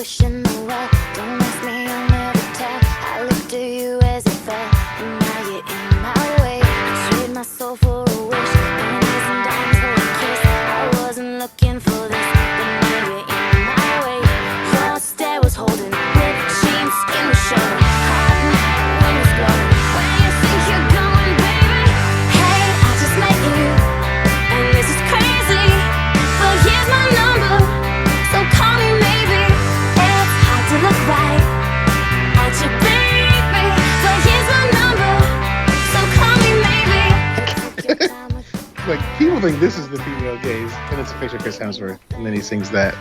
wishing the well. Don't ask me, I'll never tell. I looked at you as it fell, and now you're in my way. I trade my soul for a wish, pennies and dimes for a kiss. I wasn't looking for this, but now you're in my way. Your stare was holding, ripped jeans, skin was showing. Hot night, wind was blowing. Where you think you're going, baby? Hey, I just met you, and this is crazy, but here's my number, so call me maybe. It's hard to look right at you, baby, but here's my number, so call me maybe. Take your time with Like, people think this is the female gaze, and it's a picture of Chris Hemsworth, and then he sings that.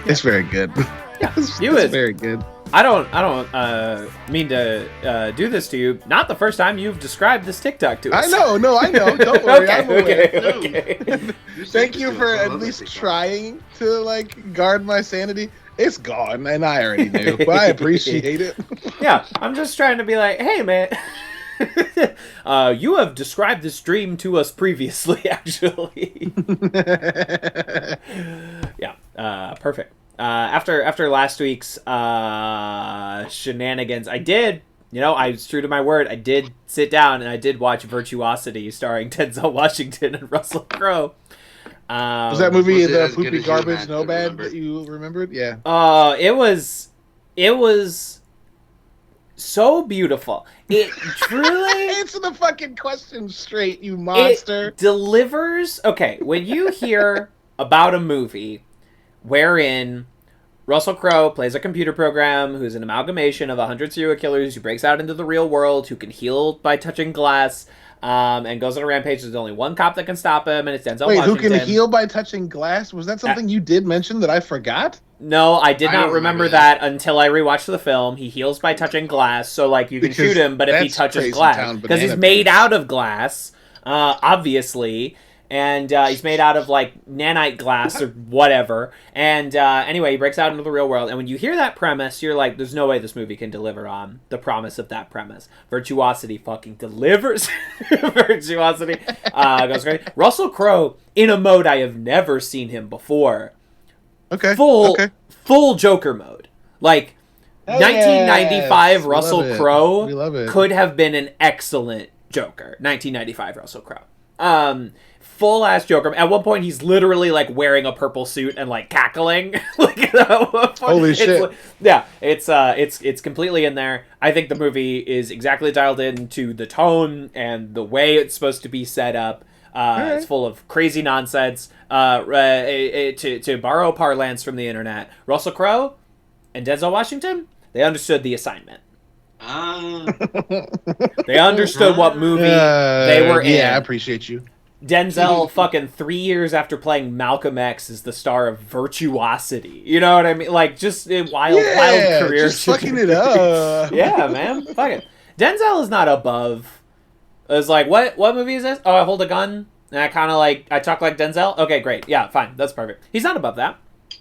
It's very good. Yeah, it's you would. very good. I don't mean to do this to you. Not the first time you've described this TikTok to us. I know. Don't worry. I'm aware. Okay. Thank you for at least trying to, like, guard my sanity. It's gone, and I already knew, but I appreciate it. Yeah, I'm just trying to be like, hey, man. You have described this dream to us previously, actually. Yeah, perfect. After last week's shenanigans, I was true to my word. I did sit down and I did watch Virtuosity, starring Denzel Washington and Russell Crowe. Was that movie Was it the as good poopy as you garbage had no to bad remember? that you remembered? Yeah. It was so beautiful. It truly Answer the fucking question straight, you monster. It delivers. Okay, when you hear about a movie wherein Russell Crowe plays a computer program who's an amalgamation of 100 serial killers who breaks out into the real world, who can heal by touching glass, and goes on a rampage. There's only one cop that can stop him, and it's Denzel Wait, Washington. who can heal by touching glass? Was that something you did mention that I forgot? No, I did I not don't remember remember that until I rewatched the film. He heals by touching glass, so like you can Because shoot him, but if he that's touches Crazy glass, Town because he's banana made pants. out of glass, obviously, and he's made out of like nanite glass or whatever. And anyway, he breaks out into the real world, and when you hear that premise, you're like, "There's no way this movie can deliver on the promise of that premise." Virtuosity fucking delivers. Virtuosity goes great. Russell Crowe in a mode I have never seen him before. Okay. Full Joker mode. Like, Hell 1995 yes. Russell We love Crowe it. could have been an excellent Joker. 1995 Russell Crowe. Full ass Joker. At one point, he's literally like wearing a purple suit and like cackling. Like, at one point, Holy shit. like- yeah, it's completely in there. I think the movie is exactly dialed into the tone and the way it's supposed to be set up. It's full of crazy nonsense. To borrow parlance from the internet, Russell Crowe and Denzel Washington, they understood the assignment. They understood what movie they were in. Yeah, I appreciate you. Denzel, fucking 3 years after playing Malcolm X, is the star of Virtuosity. You know what I mean? Like, just a wild career. Just fucking it up. Yeah, man. Fuck it. Denzel is not above. It's like, what movie is this? Oh, I hold a gun, and I kind of like, I talk like Denzel? Okay, great. Yeah, fine. That's perfect. He's not above that.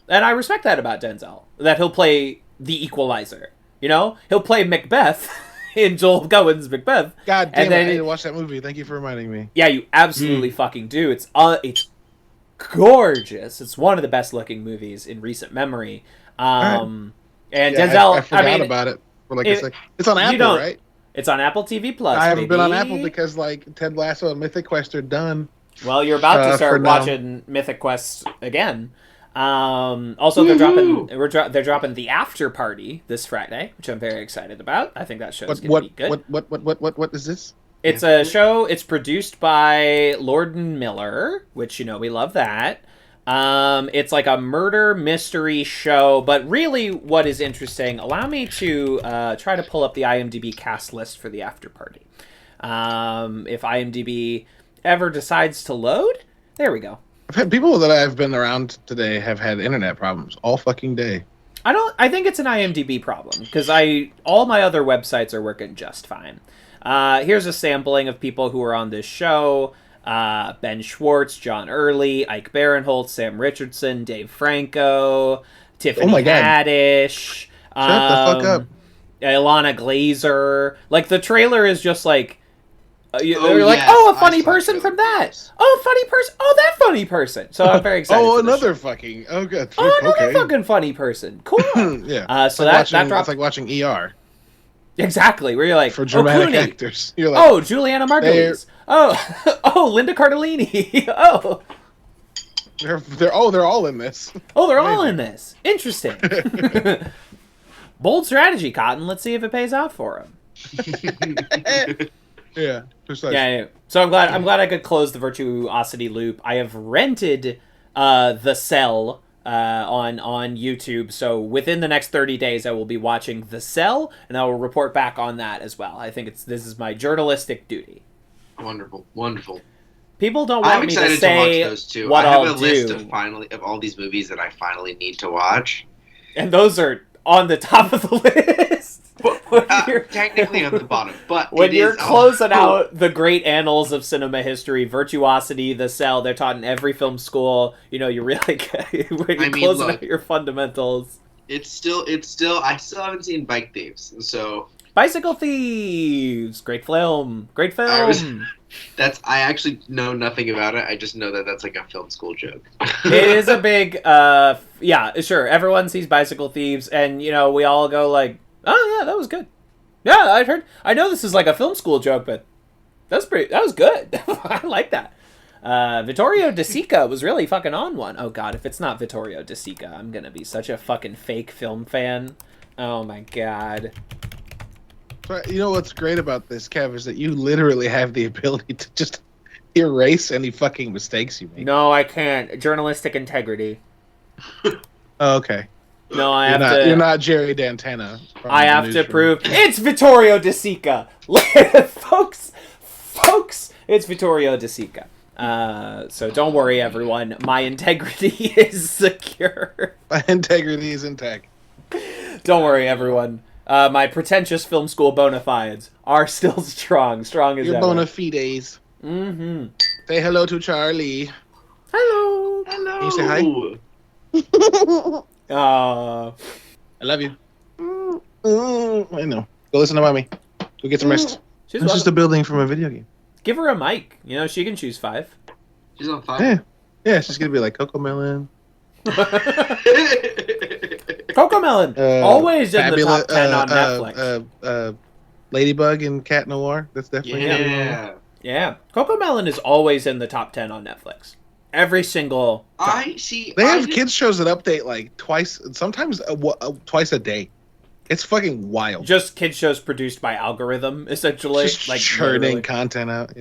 And I respect that about Denzel. That he'll play the equalizer. You know? He'll play Macbeth in Joel Cohen's Macbeth. God damn and it, then I need to watch that movie. Thank you for reminding me. Yeah, you absolutely fucking do. It's gorgeous. It's one of the best looking movies in recent memory. And Yeah, Denzel, I forgot mean, about it for like a second. It's on Apple, don't- right? it's on Apple TV Plus. I haven't been on baby. Apple because like Ted Lasso and Mythic Quest are done. Well, you're about to for start now. watching Mythic Quest again. Also, they're dropping The After Party this Friday, which I'm very excited about. I think that show's gonna be good. What is this? It's a show. It's produced by Lord and Miller, which, you know, we love that. It's like a murder mystery show, but really what is interesting, allow me to try to pull up the IMDb cast list for The After Party. If IMDb ever decides to load, there we go. I've had people that I've been around today have had internet problems all fucking day. I think it's an IMDb problem, because all my other websites are working just fine. Here's a sampling of people who are on this show. Ben Schwartz, John Early, Ike Barinholtz, Sam Richardson, Dave Franco, Tiffany Haddish. Shut the fuck up. Ilana Glazer. Like, the trailer is just like They're like, yes, oh, a I funny saw person Trailer from that. Parks. Oh, funny person. Oh, that funny person. So I'm very excited. Oh, for this another show. fucking. Oh, good. Oh, another Okay. fucking funny person. Cool. Yeah. So It's that dropped. It's like watching ER Exactly. Where you're like, for dramatic Clooney. actors. You're like, Oh, Juliana Margulies. Oh, Linda Cardellini. Oh, they're all in this. they're all Amazing. in this. Interesting. Bold strategy, Cotton. Let's see if it pays off for him. Yeah. Precisely. Yeah. So I'm glad I could close the virtuosity loop. I have rented The Cell on YouTube. So within the next 30 days, I will be watching The Cell, and I will report back on that as well. I think this is my journalistic duty. Wonderful, wonderful. People don't I'm want me to excited to say watch those too. what I have I'll a list do, of all these movies that I finally need to watch. and those are on the top of the list. Technically on the bottom, but when it you're is closing out the great annals of cinema history, Virtuosity, The Cell, they're taught in every film school. You're really good when you're closing out your fundamentals. It's still. I still haven't seen Bike Thieves, so Bicycle Thieves, great film. I actually know nothing about it. I just know that that's like a film school joke. It is a big, yeah, sure. Everyone sees Bicycle Thieves, and we all go like, "Oh yeah, that was good." Yeah, I know this is like a film school joke, but that was good. I like that. Vittorio De Sica was really fucking on one. Oh god, if it's not Vittorio De Sica, I'm gonna be such a fucking fake film fan. Oh my god. But you know what's great about this, Kev, is that you literally have the ability to just erase any fucking mistakes you make. No, I can't. Journalistic integrity. Oh, okay. No, You're not Jerry Dantana. I have to prove it's Vittorio De Sica. folks, it's Vittorio De Sica. So don't worry, everyone. My integrity is secure. My integrity is intact. Don't worry, everyone. My pretentious film school bona fides are still strong as Your ever. bona fides. Mm-hmm. Say hello to Charlie. Hello. Hello. Can you say hi? I love you. I know. Go listen to mommy. Go get some rest. She's It's just a building from a video game. Give her a mic. She can choose 5. She's on fire. Yeah, she's gonna be like Coco Melon. Cocomelon, always in the top 10 on Netflix. Ladybug and Cat Noir. That's definitely Yeah. Cocomelon is always in the top 10 on Netflix. Every single time. They have kids shows that update like twice, sometimes twice a day. It's fucking wild. Just kids shows produced by algorithm, essentially. Just like churning literally. content out.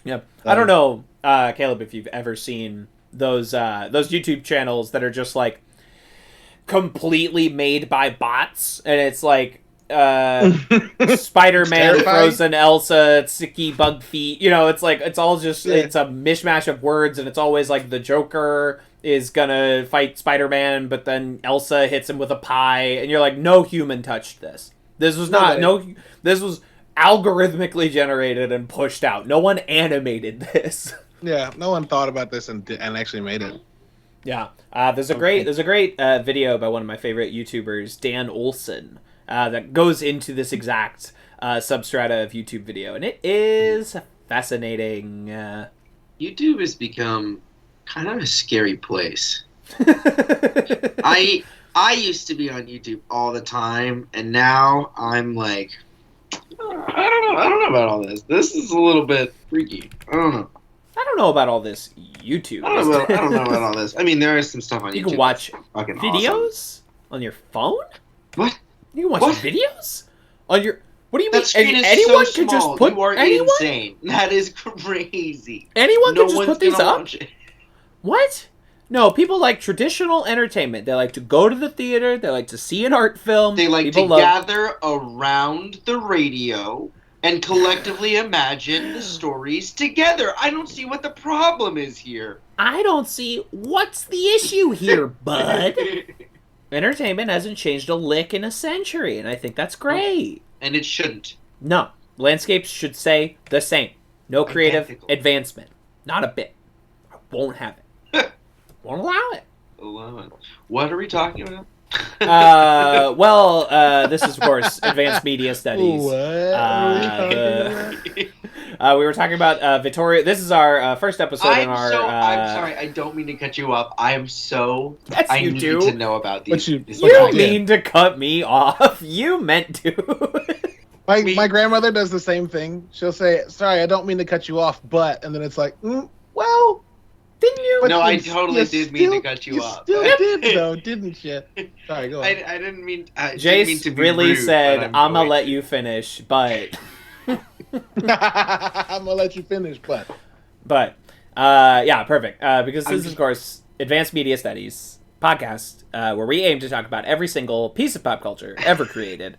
Yeah. I don't know, Caleb, if you've ever seen those YouTube channels that are just like completely made by bots, and it's like Spider-Man, Frozen, Elsa, Sticky Bug Feet. It's like it's all just it's a mishmash of words, and it's always like the Joker is gonna fight Spider-Man, but then Elsa hits him with a pie, and you're like, no human touched this. This was this was algorithmically generated and pushed out. No one animated this. Yeah, no one thought about this and actually made it. Yeah, there's a great video by one of my favorite YouTubers, Dan Olson, that goes into this exact substrata of YouTube video, and it is fascinating. YouTube has become kind of a scary place. I used to be on YouTube all the time, and now I'm like, I don't know about all this. This is a little bit freaky. I don't know. I don't know about all this YouTube. I don't know about all this. I mean, there is some stuff on YouTube. You can watch fucking videos on your phone? What? You can watch videos on your... What do you mean? That screen is anyone so can just small. put... You are anyone? insane. That is crazy. Anyone No can just one's put these gonna up? watch it. What? No, people like traditional entertainment. They like to go to the theater. They like to see an art film. They like people to gather around the radio and collectively imagine the stories together. I don't see what the problem is here. I don't see what's the issue here, bud. Entertainment hasn't changed a lick in a century, and I think that's great. And it shouldn't. No. Landscapes should stay the same. No creative Identical. advancement. Not a bit. I won't have it. Won't allow it. What are we talking about? This is, of course, Advanced Media Studies. What are we talking We were talking about Vittorio. This is our first episode in our. I'm sorry. I don't mean to cut you off. I am so. Yes, I you need do. to know about these. You mean to cut me off? You meant to. My grandmother does the same thing. She'll say, "Sorry, I don't mean to cut you off, but," and then it's like, well, didn't you? No, I totally did mean to cut you off. You still did, though, didn't you? Sorry, go on. I didn't mean. Jace to be really rude, said, but "I'm gonna let you finish," but I'm gonna let you finish, but yeah, perfect. Because this is, of course, Advanced Media Studies podcast, where we aim to talk about every single piece of pop culture ever created,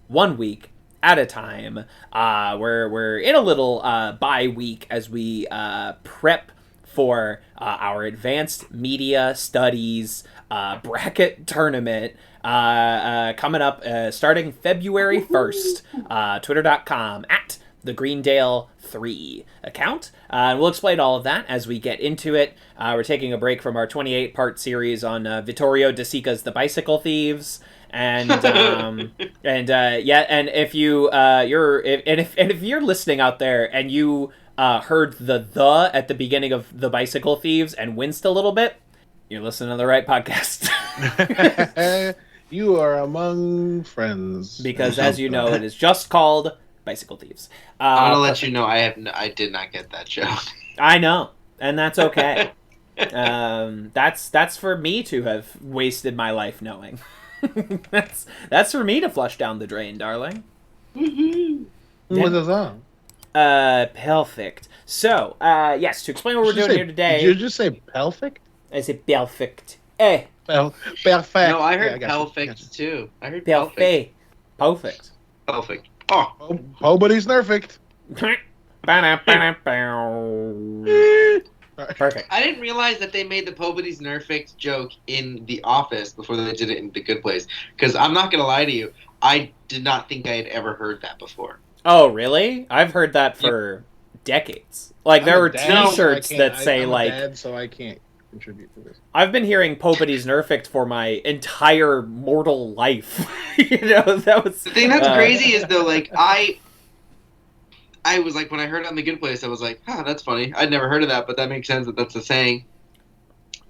1 week at a time. We're in a little bye week as we prep for our Advanced Media Studies bracket tournament coming up starting February 1st. Twitter.com at the Greendale 3 account. And we'll explain all of that as we get into it. We're taking a break from our 28-part series on Vittorio De Sica's The Bicycle Thieves. And if you if you're listening out there and you heard the at the beginning of The Bicycle Thieves and winced a little bit, you're listening to the right podcast. You are among friends. Because as you know, it is just called Bicycle Thieves. I'm gonna let you know I did not get that joke. I know, and that's okay. That's for me to have wasted my life knowing. that's for me to flush down the drain, darling. What is on? Perfect. So, yes, to explain what we're doing here today. Did you just say pelvic? I said perfect. Eh. Perfect. No, I heard Yeah, perfect too. I heard Perfect. Perfect. Perfect. Oh. Nobody's nerfect. Perfect. I didn't realize that they made the Pobody's Nerfect joke in The Office before they did it in The Good Place. Because I'm not going to lie to you, I did not think I had ever heard that before. Oh, really? I've heard that for decades. Like, there were T-shirts that say, I'm like... dad, so I can't contribute to this. I've been hearing Pobody's Nerfect for my entire mortal life. You know, that was... The thing that's crazy is, though, like, I was like, when I heard it on The Good Place, I was like, that's funny. I'd never heard of that, but that makes sense that that's a saying.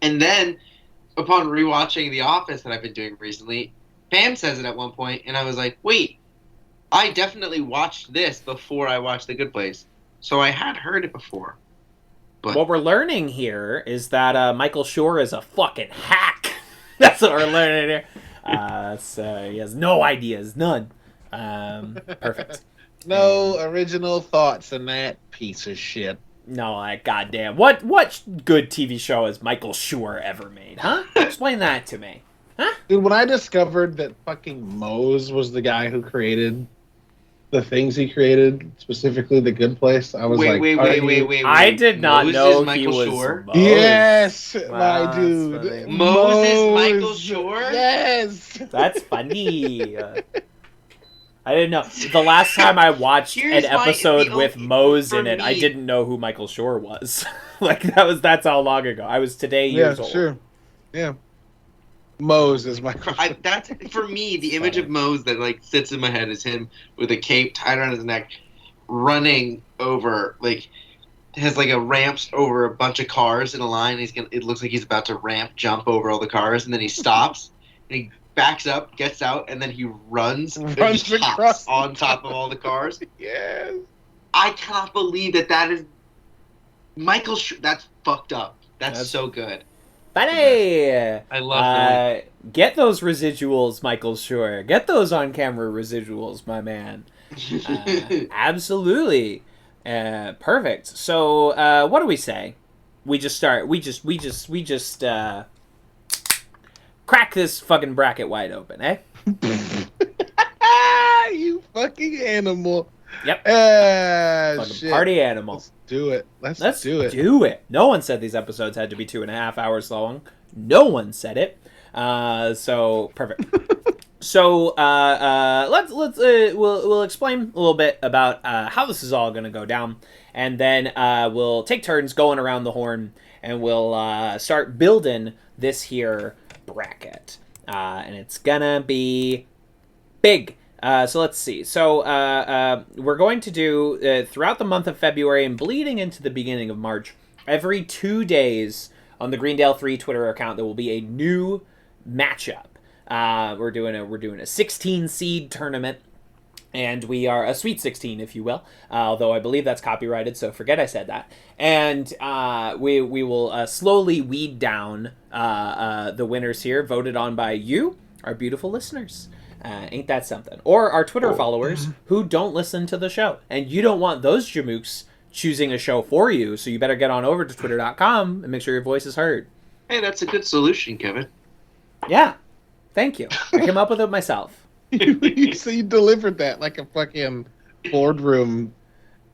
And then, upon rewatching The Office that I've been doing recently, Pam says it at one point, and I was like, wait, I definitely watched this before I watched The Good Place. So I had heard it before. But what we're learning here is that Michael Schur is a fucking hack. That's what we're learning here. So he has no ideas, none. Perfect. No original thoughts in that piece of shit. No, like, goddamn. What good TV show has Michael Schur ever made, huh? Explain that to me. Huh? Dude, when I discovered that fucking Mose was the guy who created the things he created, specifically The Good Place, I was wait. I did not know Moses he Michael was Schur? Mose. Yes, Wow, my dude. that's funny. Moses Michael Schur? Yes. That's funny. I didn't know. The last time I watched Here's an episode with only- Mose for in it, I me- didn't know who Michael Schur was. Like, that's how long ago. I was today Yeah, years old. sure. Yeah. Mose is my That's for me the image of Mose that like sits in my head is him with a cape tied around his neck, running over like has like a ramps over a bunch of cars in a line. It looks like he's about to jump over all the cars, and then he stops and he backs up, gets out, and then he runs Runs and across hops on top of all the cars. Yes. I cannot believe that is Michael. That's fucked up. That's so good. Funny! I love Get those residuals, Michael Schur. Get those on-camera residuals, my man. Absolutely. Perfect. So, what do we say? We just start. We just crack this fucking bracket wide open, eh? You fucking animal. Yep. Fucking Fucking party animal. Let's do it. Let's do do it. it. No one said these episodes had to be 2.5 hours long. No one said it. So perfect. So we'll explain a little bit about how this is all going to go down, and then we'll take turns going around the horn, and we'll start building this here bracket, and it's gonna be big. So let's see. So we're going to do, throughout the month of February and bleeding into the beginning of March, every 2 days on the Greendale 3 Twitter account, there will be a new matchup. We're doing a 16 seed tournament. And we are a Sweet 16, if you will, although I believe that's copyrighted, so forget I said that. And we will slowly weed down the winners here, voted on by you, our beautiful listeners. Ain't that something? Or our Twitter followers who don't listen to the show. And you don't want those jamooks choosing a show for you, so you better get on over to twitter.com and make sure your voice is heard. Hey, that's a good solution, Kevin. Yeah, thank you. I came up with it myself. So you delivered that like a fucking boardroom.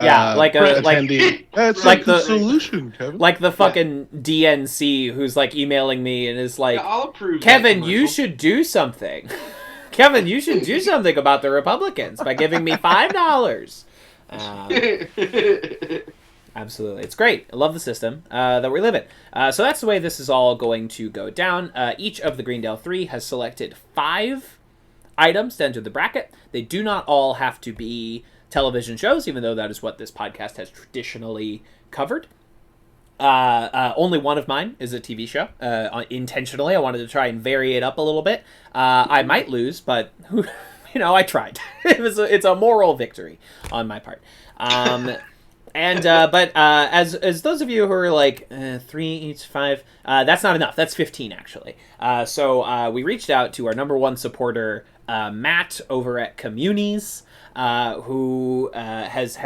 Like attendee. That's like like the the- solution, Kevin. Like the fucking DNC who's like emailing me and is like, Yeah, I'll approve. Kevin, that you commercial. should do something. Kevin, you should do something about the Republicans by giving me $5. Absolutely. It's great. I love the system that we live in. So that's the way this is all going to go down. Each of the Greendale 3 has selected 5 items to enter the bracket. They do not all have to be television shows, even though that is what this podcast has traditionally covered. Only one of mine is a TV show. Intentionally, I wanted to try and vary it up a little bit. I might lose, but I tried. It's a moral victory on my part. But as those of you who are like 3 each 5, that's not enough. That's 15 actually. So we reached out to our number one supporter, Matt over at Communities, who has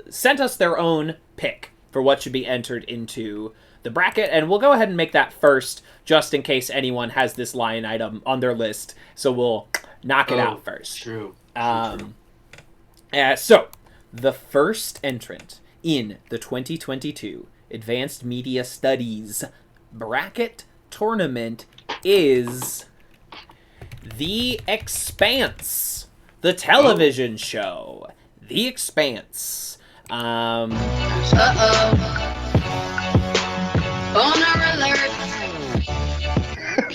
sent us their own pick for what should be entered into the bracket, and we'll go ahead and make that first, just in case anyone has this line item on their list. So we'll knock it out first. True. So, the first entrant in the 2022 Advanced Media Studies Bracket Tournament is The Expanse, the television show. The Expanse. Boner alert!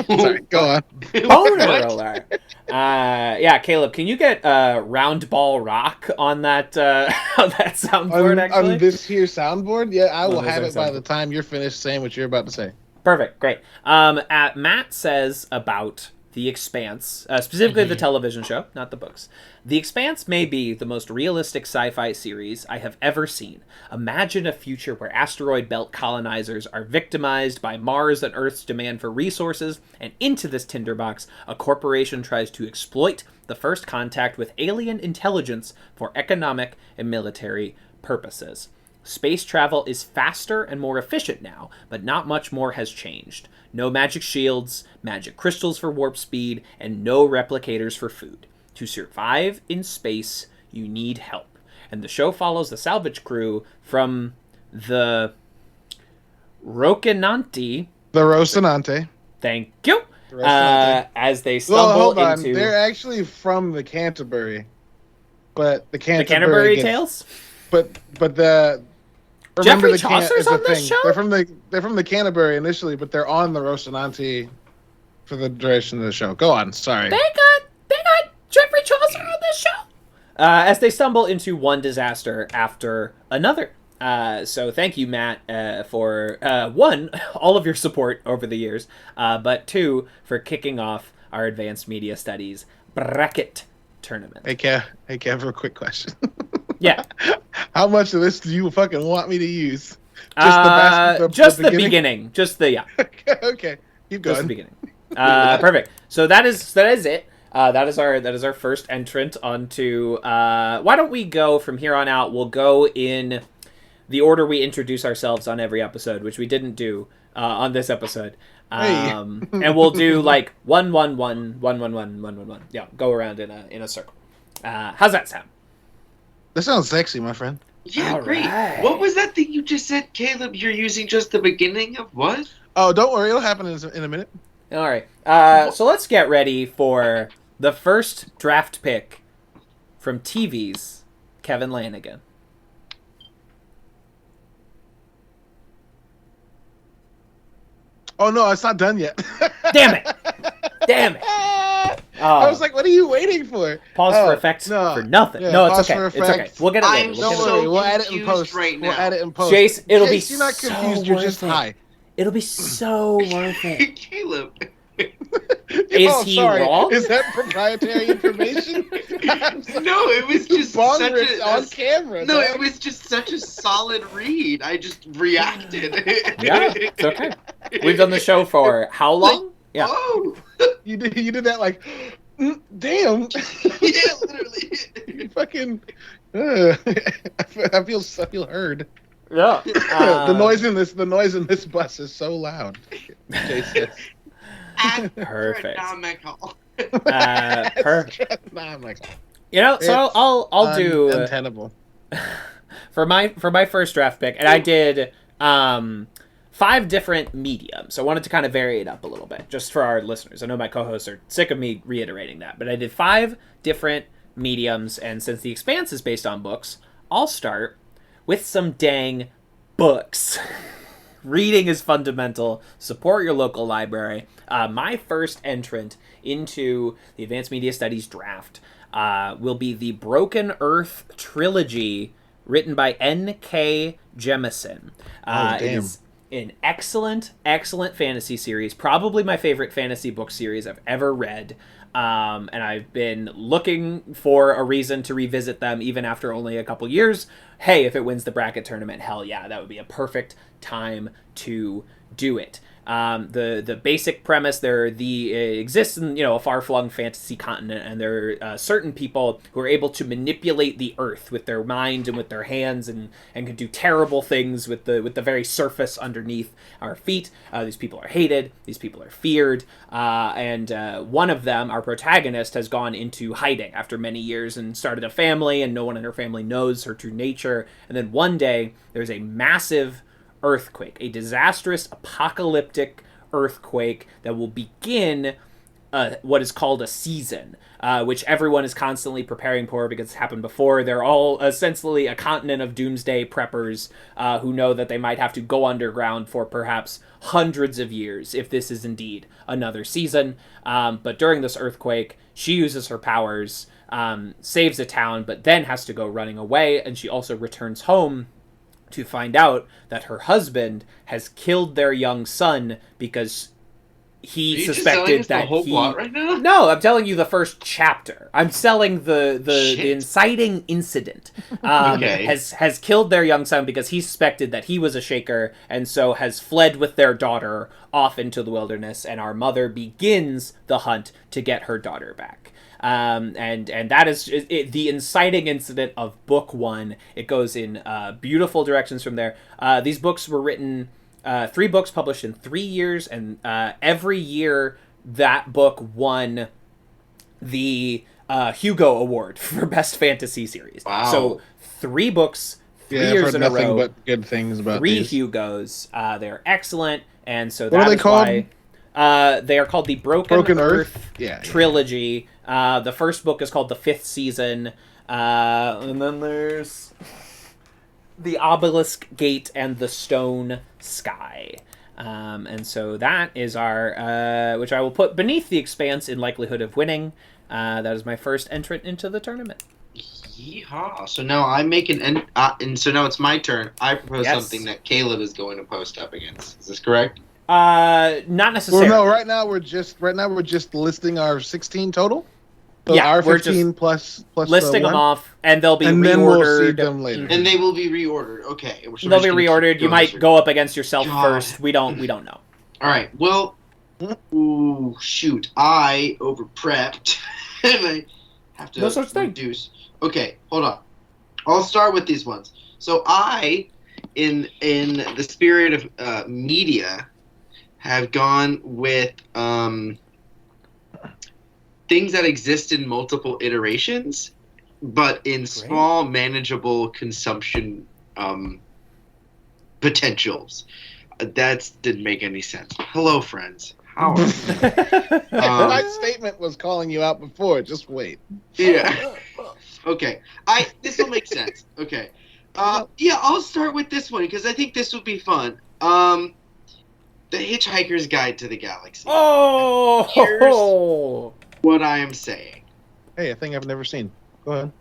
Sorry, go on. Boner What? alert. Yeah, Caleb, can you get Round Ball Rock on that on that soundboard, actually? On this here soundboard? Yeah, I will this have here it by soundboard. the time you're finished saying what you're about to say. Perfect, great. Matt says about The Expanse, specifically the television show, not the books. The Expanse may be the most realistic sci-fi series I have ever seen. Imagine a future where asteroid belt colonizers are victimized by Mars and Earth's demand for resources, and into this tinderbox, a corporation tries to exploit the first contact with alien intelligence for economic and military purposes. Space travel is faster and more efficient now, but not much more has changed. No magic shields, magic crystals for warp speed, and no replicators for food. To survive in space, you need help. And the show follows the salvage crew from the Rocinante. The Rocinante. Thank you. The Rocinante. As they Well, stumble hold on. into They're actually from the Canterbury. But the the Canterbury, Canterbury gets- Tales. But the Jeffrey the Chaucer's it's the on this thing. show? They're from the Canterbury initially, but they're on the Rocinante for the duration of the show. Go on. Sorry. They got Jeffrey Chaucer on this show. As they stumble into one disaster after another. So thank you, Matt, for one, all of your support over the years, but two, for kicking off our Advanced Media Studies Bracket Tournament. Hey, Kev, real quick question. Yeah. How much of this do you fucking want me to use? Just the beginning. Just the, yeah. Okay. Keep Just the going. beginning. Perfect. So that is it. That is our first entrant onto. Why don't we go from here on out? We'll go in the order we introduce ourselves on every episode, which we didn't do on this episode. And we'll do like 1 1 1 1 1 1 1 1 1. Yeah, go around in a circle. How's that sound? That sounds sexy, my friend. Yeah, All great. right. What was that thing you just said, Caleb? You're using just the beginning of what? Oh, don't worry. It'll happen in a minute. All right. So let's get ready for the first draft pick from TV's Kevin Lanigan. Oh, no, it's not done yet. Damn it! Damn it! I was like, what are you waiting for? Pause for effect for nothing. Yeah, no, it's pause okay. for It's okay. effect. We'll get it later. I'm We'll Don't get it so later. worry, we'll edit and confused post. right We'll now. edit and post. Jace, it'll be Jace, you're not so confused. You're just worth it. high. It'll be so worth it. Caleb. Is he wrong? Is that proprietary information? No, it was just Bong such rips on a camera. no. dog. It was just such a solid read. I just reacted. Yeah, it's okay. We've done the show for how long? Yeah. Oh, You did that like, damn. yeah, literally. You fucking. I feel heard. Yeah. The noise in this bus is so loud. Jason. Perfect. Astronomical. Perfect. Astronomical. You know, so I'll do untenable. for my first draft pick, and I did 5 different mediums. So I wanted to kind of vary it up a little bit, just for our listeners. I know my co-hosts are sick of me reiterating that, but I did 5 different mediums, and since The Expanse is based on books, I'll start with some dang books. Reading is fundamental. Support your local library. My first entrant into the Advanced Media Studies draft will be the Broken Earth trilogy, written by N.K. Jemisin. It is an excellent fantasy series. Probably my favorite fantasy book series I've ever read. And I've been looking for a reason to revisit them even after only a couple years. Hey, if it wins the bracket tournament, hell yeah, that would be a perfect time to do it. The basic premise, exists in a far-flung fantasy continent, and there are certain people who are able to manipulate the earth with their mind and with their hands, and can do terrible things with the very surface underneath our feet. These people are hated. These people are feared. And one of them, our protagonist, has gone into hiding after many years and started a family, and no one in her family knows her true nature. And then one day, there's a massive earthquake, a disastrous apocalyptic earthquake that will begin what is called a season, which everyone is constantly preparing for because it's happened before. They're all essentially a continent of doomsday preppers who know that they might have to go underground for perhaps hundreds of years if this is indeed another season. But during this earthquake, she uses her powers, saves a town, but then has to go running away, and she also returns home to find out that her husband has killed their young son because he suspected that the whole plot right now? No, I'm telling you the first chapter. I'm selling the inciting incident. Okay. Has killed their young son because he suspected that he was a shaker, and so has fled with their daughter off into the wilderness, and our mother begins the hunt to get her daughter back. And that is the inciting incident of book 1. It goes in beautiful directions from there. These books were written, 3 books published in 3 years, and every year that book won the Hugo Award for Best Fantasy Series. Wow. So 3 books, 3 I've years heard in a nothing row. but good things about 3 these. Hugos. They're excellent, and so What are that they is called? why they are called the Broken Earth Yeah. trilogy. The first book is called The Fifth Season, and then there's The Obelisk Gate and The Stone Sky. And so that is our, which I will put beneath The Expanse in likelihood of winning. That is my first entrant into the tournament. Yeehaw. So now I make and so now it's my turn. I propose Yes. something that Caleb is going to post up against. Is this correct? Not necessarily. Well, no. Right now we're just listing our 16 total. So Yeah, our we're 15 plus listing the them one, off, and they'll be and reordered. then we'll see them later. And they will be reordered. Okay. So we're They'll just be gonna keep reordered. You going might through. go up against yourself God. first. We don't know. All right. Well, ooh, shoot. I over prepped, and I have to No such thing. reduce. Okay, hold on. I'll start with these ones. So I, in the spirit of media, have gone with things that exist in multiple iterations, but in small, manageable consumption potentials. That didn't make any sense. Hello, friends. How are you? My statement was calling you out before. Just wait. Yeah. Okay. This will make sense. Okay. Yeah, I'll start with this one because I think this will be fun. The Hitchhiker's Guide to the Galaxy. Oh, what I am saying. Hey, a thing I've never seen. Go ahead.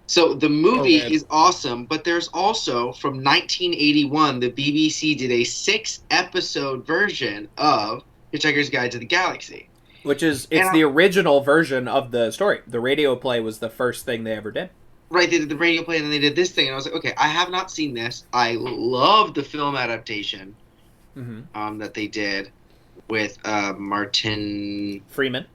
So the movie read. is awesome, but there's also from 1981, the BBC did a 6-episode version of Hitchhiker's Guide to the Galaxy. Which is, And it's the original version of the story. The radio play was the first thing they ever did. Right, they did the radio play and then they did this thing, and I was like, okay, I have not seen this. I love the film adaptation that they did with Martin Freeman.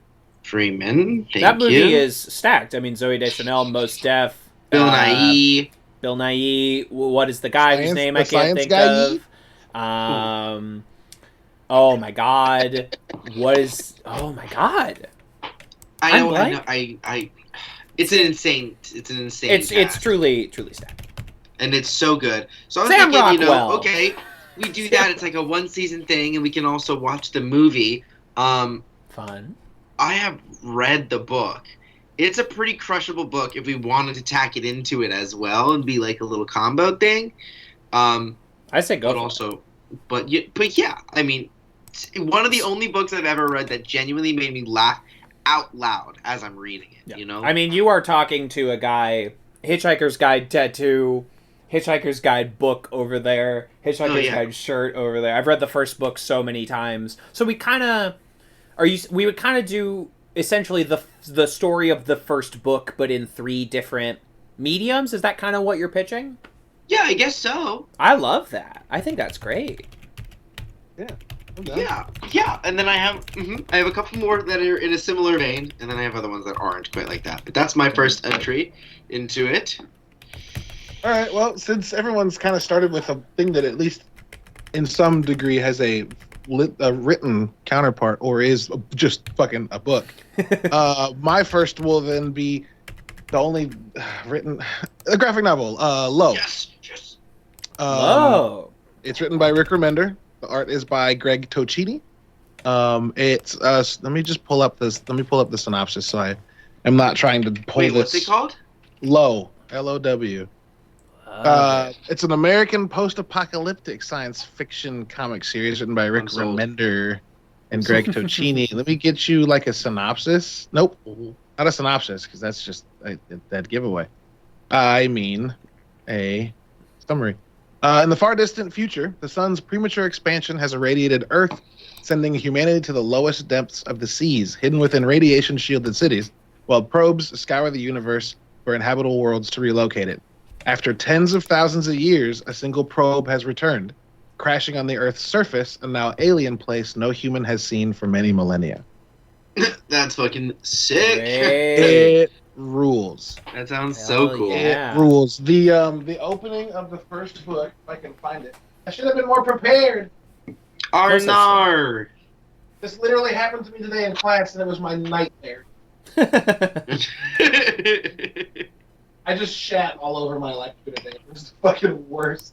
Freeman. That movie is stacked. I mean, Zooey Deschanel, Mos Def, Bill Nighy. Bill Nighy. What is the guy whose name I can't think of? Oh my god. What is? Oh my god. I know. It's an insane. It's truly stacked, and it's so good. So I was Sam thinking, Rockwell. Okay, we do that. It's like a 1-season thing, and we can also watch the movie. Fun. I have read the book. It's a pretty crushable book if we wanted to tack it into it as well and be like a little combo thing. I say go. But also, but yeah, I mean, one of the only books I've ever read that genuinely made me laugh out loud as I'm reading it. Yeah. You know, I mean, you are talking to a guy. Hitchhiker's Guide tattoo, Hitchhiker's Guide book over there, Hitchhiker's Guide shirt over there. I've read the first book so many times, so we kind of we would kind of do essentially the story of the first book, but in 3 different mediums. Is that kind of what you're pitching? Yeah, I guess so. I love that. I think that's great. Yeah. Yeah, and then I have a couple more that are in a similar vein, and then I have other ones that aren't quite like that. But that's my first entry into it. All right. Well, since everyone's kind of started with a thing that at least in some degree has a written counterpart or is just fucking a book, my first will then be the only written a graphic novel. Low. Yes. Low. It's written by Rick Remender. The art is by Greg Tocchini. It's let me just pull up this. Let me pull up the synopsis. So I am not trying to pull Wait, this. what's it called? Low. L-O-W. It's an American post-apocalyptic science fiction comic series written by Rick Remender and Greg Tocchini. Let me get you like a synopsis. Nope, not a synopsis because that's just that giveaway. I mean, a summary. In the far distant future, the sun's premature expansion has irradiated Earth, sending humanity to the lowest depths of the seas, hidden within radiation-shielded cities, while probes scour the universe for inhabitable worlds to relocate it. After tens of thousands of years, a single probe has returned, crashing on the Earth's surface, a now alien place no human has seen for many millennia. That's fucking sick. It rules. That sounds so cool. Yeah. It rules. The opening of the first book, if I can find it. I should have been more prepared. Arnar. This literally happened to me today in class, and it was my nightmare. I just shat all over my lecture today. It was the fucking worst.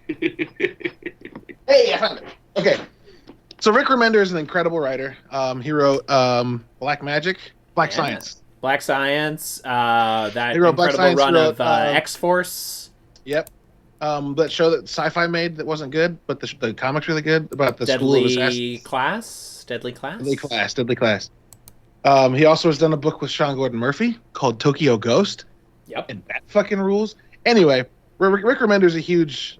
Hey, I found it. Okay. So Rick Remender is an incredible writer. He wrote Black Science. Black Science. That He wrote incredible Black Science, run wrote, of X-Force. Yep. That show that Sci-Fi made that wasn't good, but the comic's really good about the School of Assassins. Deadly Class. He also has done a book with Sean Gordon Murphy called Tokyo Ghost. Yep. And that fucking rules. Anyway, Rick Remender's a huge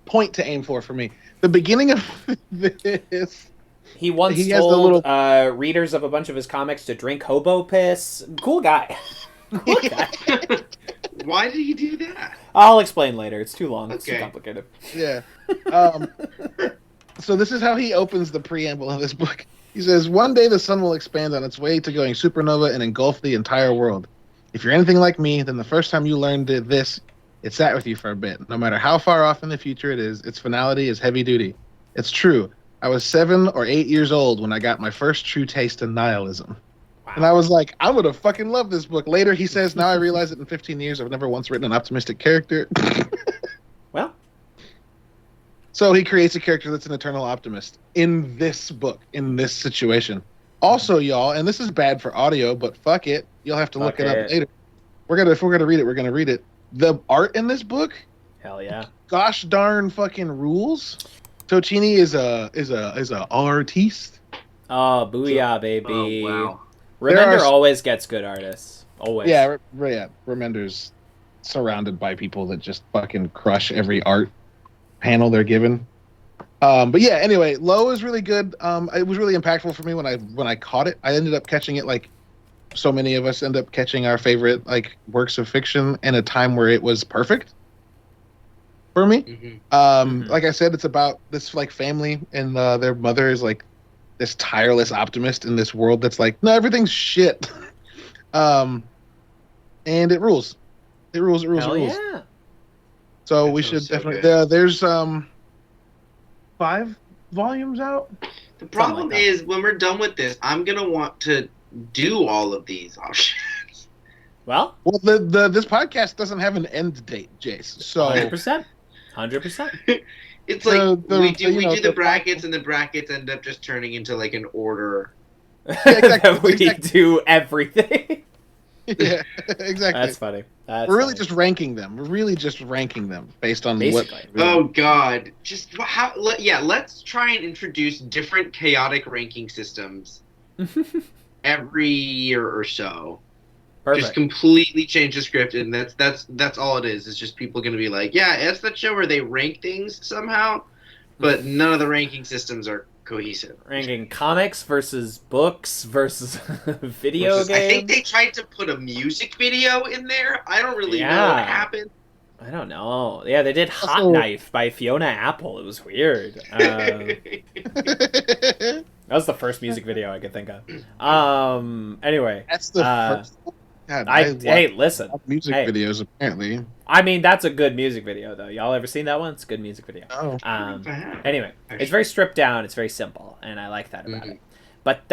point to aim for me. The beginning of this. He once told readers of a bunch of his comics to drink hobo piss. Cool guy. Cool guy. Why did he do that? I'll explain later. It's too long. It's too complicated. Yeah. So this is how he opens the preamble of this book. He says, "One day the sun will expand on its way to going supernova and engulf the entire world. If you're anything like me, then the first time you learned this, it sat with you for a bit. No matter how far off in the future it is, its finality is heavy duty. It's true. I was 7 or 8 years old when I got my first true taste of nihilism." Wow. And I was like, I'm going to fucking love this book. Later, he says, now I realize that in 15 years, I've never once written an optimistic character. Well. So he creates a character that's an eternal optimist in this book, in this situation. Also, y'all, and this is bad for audio, but fuck it. You'll have to look it up later. If we're gonna read it, we're gonna read it. The art in this book, hell yeah, gosh darn fucking rules. Tocchini is a artiste. Oh, booyah, baby. Oh, wow. Remender always gets good artists. Always. Yeah, Remender's surrounded by people that just fucking crush every art panel they're given. But yeah, anyway, Low is really good. It was really impactful for me when I caught it. I ended up catching it like so many of us end up catching our favorite like works of fiction in a time where it was perfect for me. Mm-hmm. Like I said, it's about this like family and their mother is like this tireless optimist in this world that's like, no, everything's shit. And it rules. It rules. Hell yeah. So That we sounds should so definitely. good. There's 5 volumes out. The problem like that. is when we're done with this, I'm gonna want to do all of these options. Well, This podcast doesn't have an end date, Jace. So 100%. 100%. It's like we do the the brackets, and the brackets end up just turning into like an order. That we do everything. yeah, exactly. That's funny. We're really just ranking them. We're really just ranking them based on Basically. what. Oh God! Just how? Let's try and introduce different chaotic ranking systems every year or so. Perfect. Just completely change the script, and that's all it is. It's just people going to be like, yeah, it's that show where they rank things somehow, but none of the ranking systems are cohesive. Ranking comics versus books versus video games. I think they tried to put a music video in there. I don't really know what happened. I don't know. Yeah, they did Hot Also- Knife by Fiona Apple. It was weird. That was the first music video I could think of. Anyway, That's the first. God, hey, listen. music Hey. videos apparently. I mean, that's a good music video, though. Y'all ever seen that one? It's a good music video. Oh, Anyway, it's very stripped down. It's very simple, and I like that about it. Mhm. But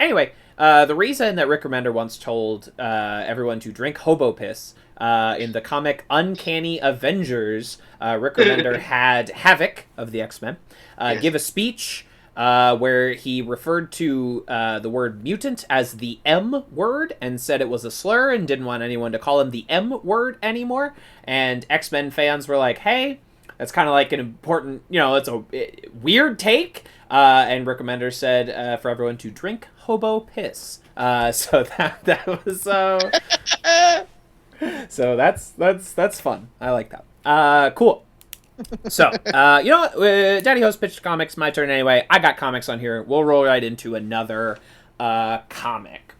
anyway, the reason that Rick Remender once told everyone to drink hobo piss in the comic Uncanny Avengers, Rick Remender had Havoc of the X-Men give a speech where he referred to the word mutant as the M word and said it was a slur and didn't want anyone to call him the M word anymore. And X-Men fans were like, hey, that's kind of like an important, it's a weird take. And Rick Remender said for everyone to drink hobo piss. So that was so that's fun. I like that. Cool. So, you know what? Daddy Host pitched comics. My turn anyway. I got comics on here. We'll roll right into another comic.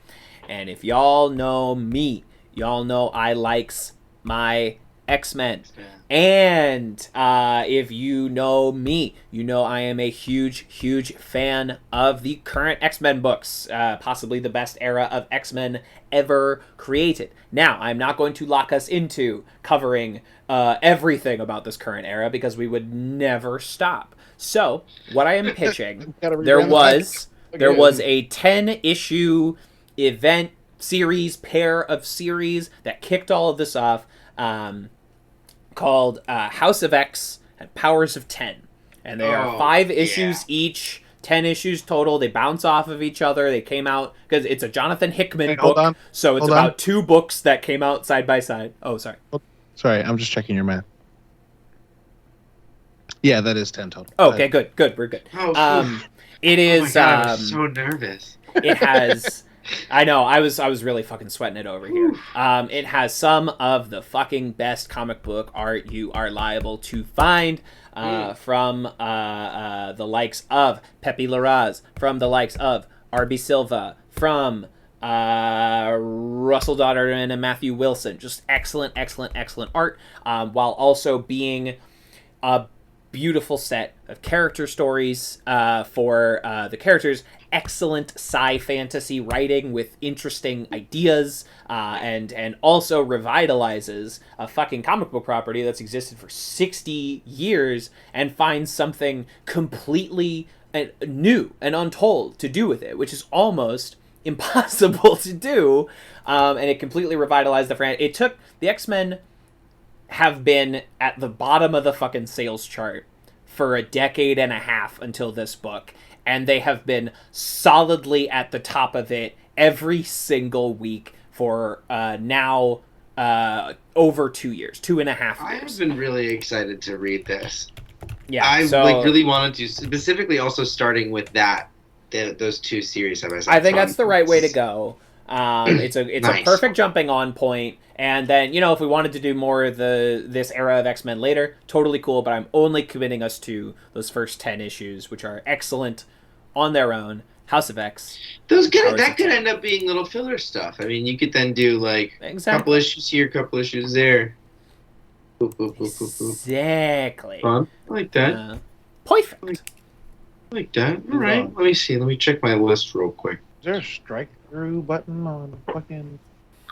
And if y'all know me, y'all know I likes my X-Men. And if you know me, you know I am a huge, huge fan of the current X-Men books. Possibly the best era of X-Men ever created. Now, I'm not going to lock us into covering everything about this current era because we would never stop. So, what I am pitching, there was a 10-issue event pair of series that kicked all of this off. Called House of X and Powers of 10. And they are 5 issues each, 10 issues total. They bounce off of each other. They came out, because it's a Jonathan Hickman book, so it's about 2 books that came out side by side. Oh, sorry. Sorry, I'm just checking your math. Yeah, that is 10 total. Okay, good. We're good. It is... Oh my God, I'm so nervous. It has... I know, I was really fucking sweating it over here. It has some of the fucking best comic book art you are liable to find from the likes of Pepe Larraz, from the likes of R.B. Silva, from Russell Dodderton and Matthew Wilson. Just excellent, excellent, excellent art, while also being a beautiful set of character stories for the characters. Excellent sci-fantasy writing with interesting ideas, and also revitalizes a fucking comic book property that's existed for 60 years and finds something completely new and untold to do with it, which is almost impossible to do, and it completely revitalized the franchise. It took the X-Men have been at the bottom of the fucking sales chart for a decade and a half until this book, and they have been solidly at the top of it every single week for now over 2 years, 2.5 years. I have been really excited to read this. Yeah, I really wanted to, specifically also starting with that those two series side by side. I think that's the right way to go. It's a Nice. perfect jumping on point. And then, if we wanted to do more of this era of X-Men later, totally cool, but I'm only committing us to those first 10 issues, which are excellent on their own. House of X. That could end up being little filler stuff. I mean, you could then do a couple issues here, couple issues there. Boop, boop, boop, boop, boop. Exactly. Fun. I like that. Perfect. I like that. All right. Let me see. Let me check my list real quick. Is there a strike through button on fucking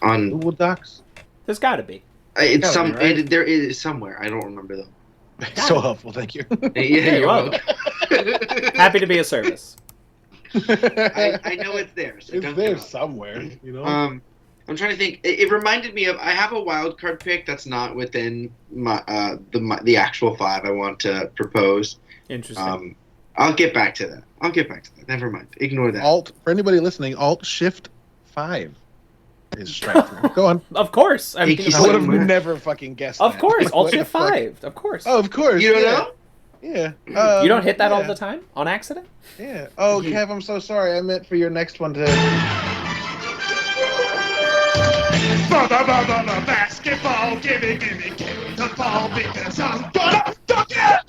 On Google Docs? There's got to be. it's Gotta be, right? there is somewhere. I don't remember though. So helpful, thank you. Yeah, You're welcome. Happy to be of service. I know it's there. So It's don't there give up. somewhere, you know. I'm trying to think. It reminded me of. I have a wild card pick that's not within my the actual 5 I want to propose. Interesting. I'll get back to that. Never mind. Ignore that. Alt for anybody listening. Alt Shift 5 is strike through. Go on. Of course. Thank you I would have somewhere. never fucking guessed. Of that. course. Like, Alt what the Shift fuck? 5. Of course. Oh, of course. You don't yeah. know? Yeah. You don't hit that all yeah. the time on accident? Yeah. Oh, Kev, I'm so sorry. I meant for your next one to. Basketball, gimme the ball because I'm gonna dunk it!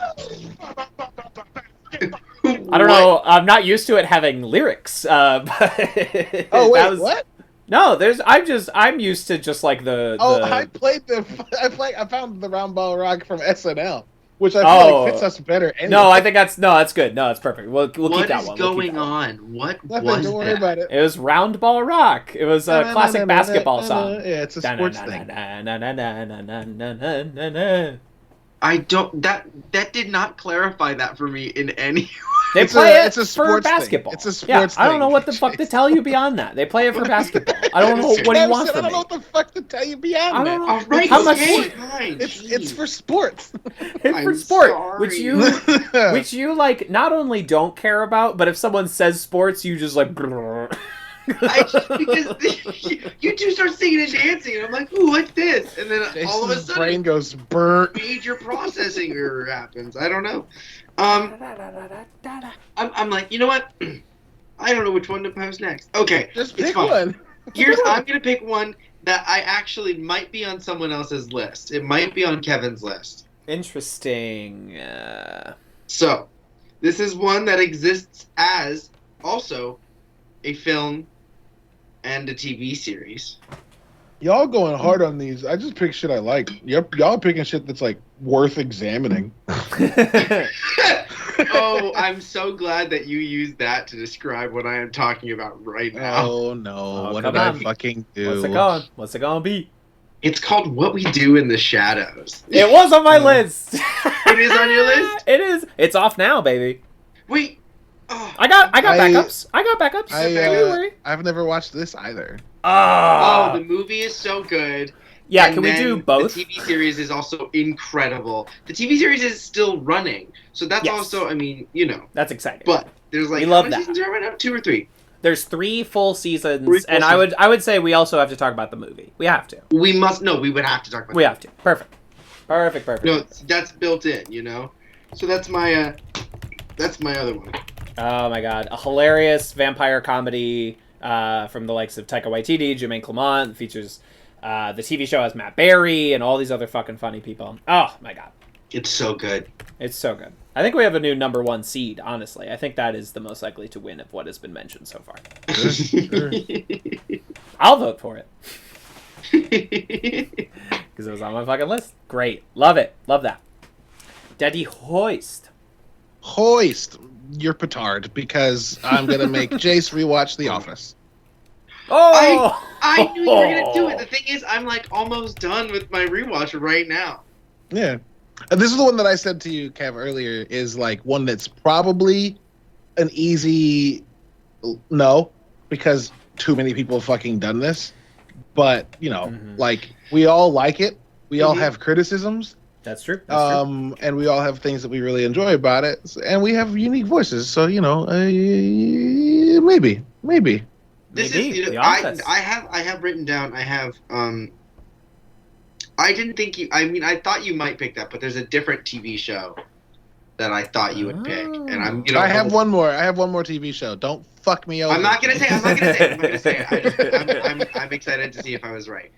I don't know. I'm not used to it having lyrics. But Oh wait, that was- what? No, I'm used to just like the. Oh, the... I found the round ball rock from SNL, which I feel like fits us better. Anyway. No, I think that's good. No, it's perfect. We'll keep What that is one. going on? What Nothing, was don't worry that? about it. It was Round Ball Rock. It was a classic basketball song. Yeah, it's a sports thing. I don't. That did not clarify that for me in any. They It's play it's a it for sports thing. basketball. It's a sports I don't know thing. what the fuck to tell you beyond that. They play it for basketball. I don't know what do you Kev want said, from I me. don't know what the fuck to tell you beyond I that. don't know. All right. How much- okay, fine, It's jeez. for sports. It's for I'm sport, sorry. which you like not only don't care about, but if someone says sports, you just like. Because you two start singing and dancing, and I'm like, "Ooh, what's this?" And then all of a Jason's sudden, brain goes burnt. major processing error happens. I don't know. I'm like, you know what? I don't know which one to post next. Okay, Just it's pick fine. one. I'm gonna pick one that I actually might be on someone else's list. It might be on Kevin's list. Interesting. So, this is one that exists as also a film and a TV series. Y'all going hard on these. I just pick shit I like. Y'all picking shit that's like worth examining. Oh, I'm so glad that you used that to describe what I am talking about right now. Oh no! Oh, what come did I on. fucking do? What's it going? What's it gonna be? It's called What We Do in the Shadows. It was on my list. It is on your list? It is. It's off now, baby. Wait. Oh, I got I- backups. I got backups. Don't worry. I've never watched this either. Ah. the movie is so good. Yeah, And can we then do both? The TV series is also incredible. The TV series is still running, so that's Yes. also, I mean, you know. That's exciting. But there's like We love how many that. seasons are right now? 2 or 3. There's 3 full seasons, 3 full and I would say we also have to talk about the movie. We have to. We would have to talk about. We have to. Perfect. Perfect. No, that's built in, you know. So that's my other one. Oh my god, a hilarious vampire comedy from the likes of Taika Waititi, Jermaine Clement. Features the TV show has Matt Berry and all these other fucking funny people. Oh my god, It's so good. it's so good. I think we have a new number 1 seed. Honestly, I think that is the most likely to win of what has been mentioned so far. Sure. I'll vote for it because it was on my fucking list. Great, love it, love that. Daddy Hoist. Hoist your petard because I'm gonna make Jace rewatch The Office. Oh, I knew you were gonna do it. The thing is, I'm like almost done with my rewatch right now. Yeah. This is the one that I said to you, Kev, earlier, is like one that's probably an easy no, because too many people have fucking done this. But, you know, like, we all like it. We all have criticisms. That's true. That's true. And we all have things that we really enjoy about it. And we have unique voices. So, you know, maybe. This Maybe, is, you The know, Office. I have written down. I have I didn't think you. I mean, I thought you might pick that, but there's a different TV show that I thought you would pick, and I'm I have one more. I have one more TV show. Don't fuck me over. I'm not gonna say it. I'm excited to see if I was right.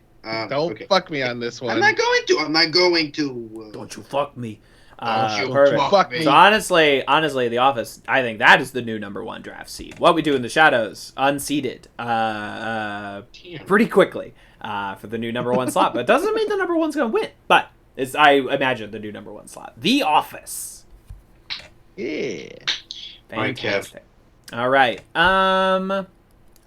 Don't fuck me on this one. I'm not going to. Don't you fuck me. Don't you Perfect. fuck me. So honestly, The Office, I think that is the new number one draft seed. What We Do in the Shadows, unseeded, pretty quickly for the new number one slot. But it doesn't mean the number one's gonna win. But it's, I imagine, the new number one slot. The Office. Yeah. Fantastic. All right. All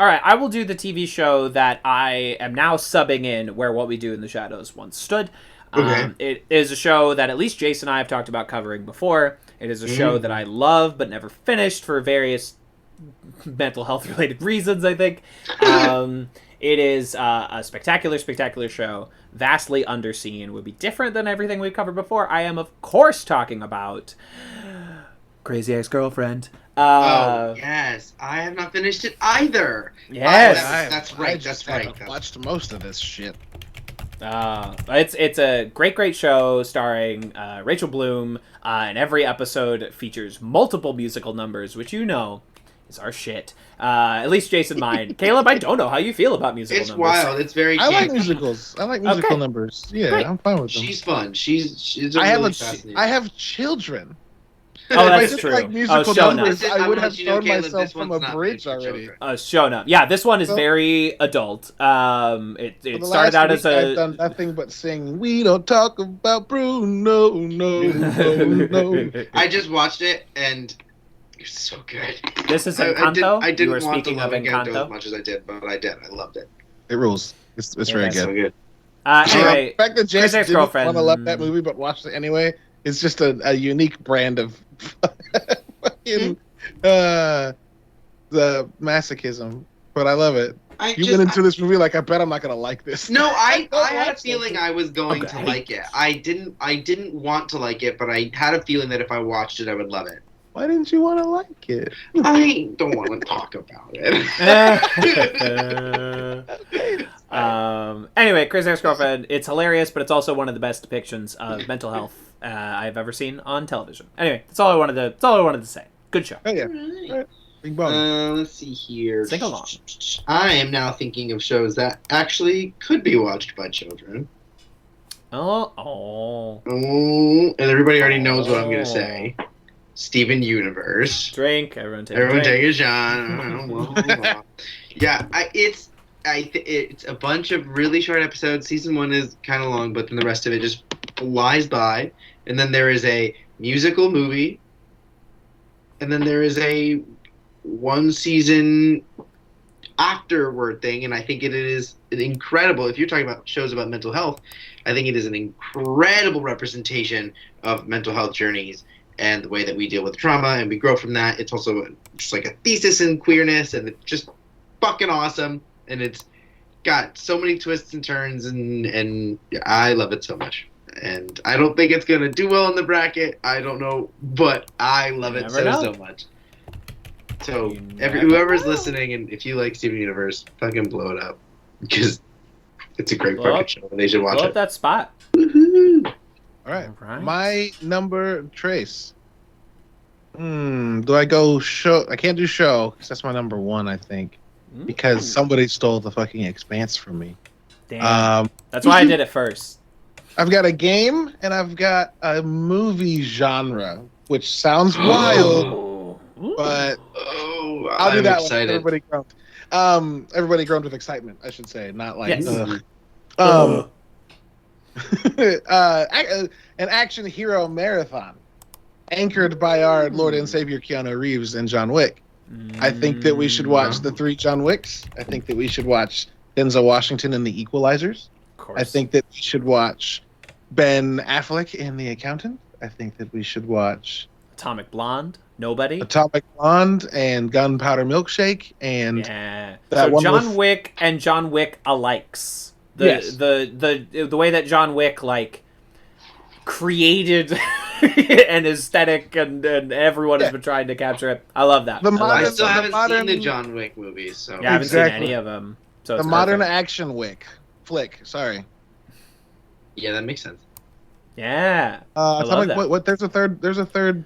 right. I will do the TV show that I am now subbing in, where What We Do in the Shadows once stood. Okay. It is a show that at least Jason and I have talked about covering before. It is a show that I love but never finished for various mental health related reasons, I think. It is a spectacular show, vastly underseen, would be different than everything we've covered before. I am, of course, talking about Crazy Ex-Girlfriend. Oh, yes. I have not finished it either. Yes. That's right. I've watched most of this shit. It's a great show starring Rachel Bloom, and every episode features multiple musical numbers, which is our shit. At least Jason mine. Caleb, I don't know how you feel about musical numbers. It's wild. It's very. I like campy. musicals. I like musical numbers. Yeah, Great. I'm fine with them. She's fun. She's. I fascinating. have children. Oh, If I that's just true. like musical shown up. numbers, I would have thrown Caleb, myself this from one's a not bridge meant for already. children. Shown up. Yeah, this one is very adult. It For the started last out week, as I've done nothing but sing. We don't talk about Bruno. No. I just watched it and it's so good. This is Encanto? I didn't You were want speaking to love of Encanto Encanto? as much as I did, but I did. I loved it. It rules. It's very It's so good. good. Anyway, The fact that Jason Crazy didn't Ex-Girlfriend. want to love that movie but watched it anyway is just a unique brand of fucking the masochism. But I love it. You went into this movie like, I bet I'm not gonna like this. No, I Don't had a watch feeling this. I was going Okay. to like it. I didn't want to like it, but I had a feeling that if I watched it, I would love it. Why didn't you want to like it? I don't want to talk about it. Anyway, Crazy Ex-Girlfriend, it's hilarious, but it's also one of the best depictions of mental health I've ever seen on television. Anyway, that's all I wanted to say. Good show. Oh yeah. Alright. Big bum. Let's see here. Sing along. I am now thinking of shows that actually could be watched by children. Oh. Oh, and everybody already knows what I'm going to say. Steven Universe. Drink. Everyone take Everyone a drink. take a shot. Yeah, it's a bunch of really short episodes. Season 1 is kind of long, but then the rest of it just flies by. And then there is a musical movie. And then there is a one-season afterward thing. And I think it is an incredible, if you're talking about shows about mental health, I think it is an incredible representation of mental health journeys and the way that we deal with trauma and we grow from that. It's also just like a thesis in queerness, and it's just fucking awesome. And it's got so many twists and turns, and I love it so much. And I don't think it's gonna do well in the bracket. I don't know, but I love it so much. So whoever's listening, and if you like Steven Universe, fucking blow it up, because it's a great fucking show, and they should watch Blow it. up that spot. Woohoo! All right. All right. My number, Trace. Do I go show? I can't do show because that's my number one, I think. Because somebody stole the fucking Expanse from me. Damn. That's why I did it first. I've got a game and I've got a movie genre, which sounds wild, but I'll do I'm that excited. one. Everybody groaned. Everybody groaned with excitement, I should say, not like. Yes. An action hero marathon, anchored by our Lord and Savior Keanu Reeves and John Wick. I think that we should watch the 3 John Wicks. I think that we should watch Denzel Washington and the Equalizers. Of course. I think that we should watch Ben Affleck in The Accountant. I think that we should watch Atomic Blonde. Nobody. Atomic Blonde and Gunpowder Milkshake and Yeah. that So one John with- Wick and John Wick alikes. Yes. The way that John Wick like created an aesthetic and everyone has been trying to capture it. I love that. The I love I modern- it. still haven't modern- seen the John Wick movies, so Yeah, I haven't Exactly. seen any of them. So the it's modern perfect. action flick. Sorry. yeah, that makes sense. Yeah. Atomic, that. what? There's a third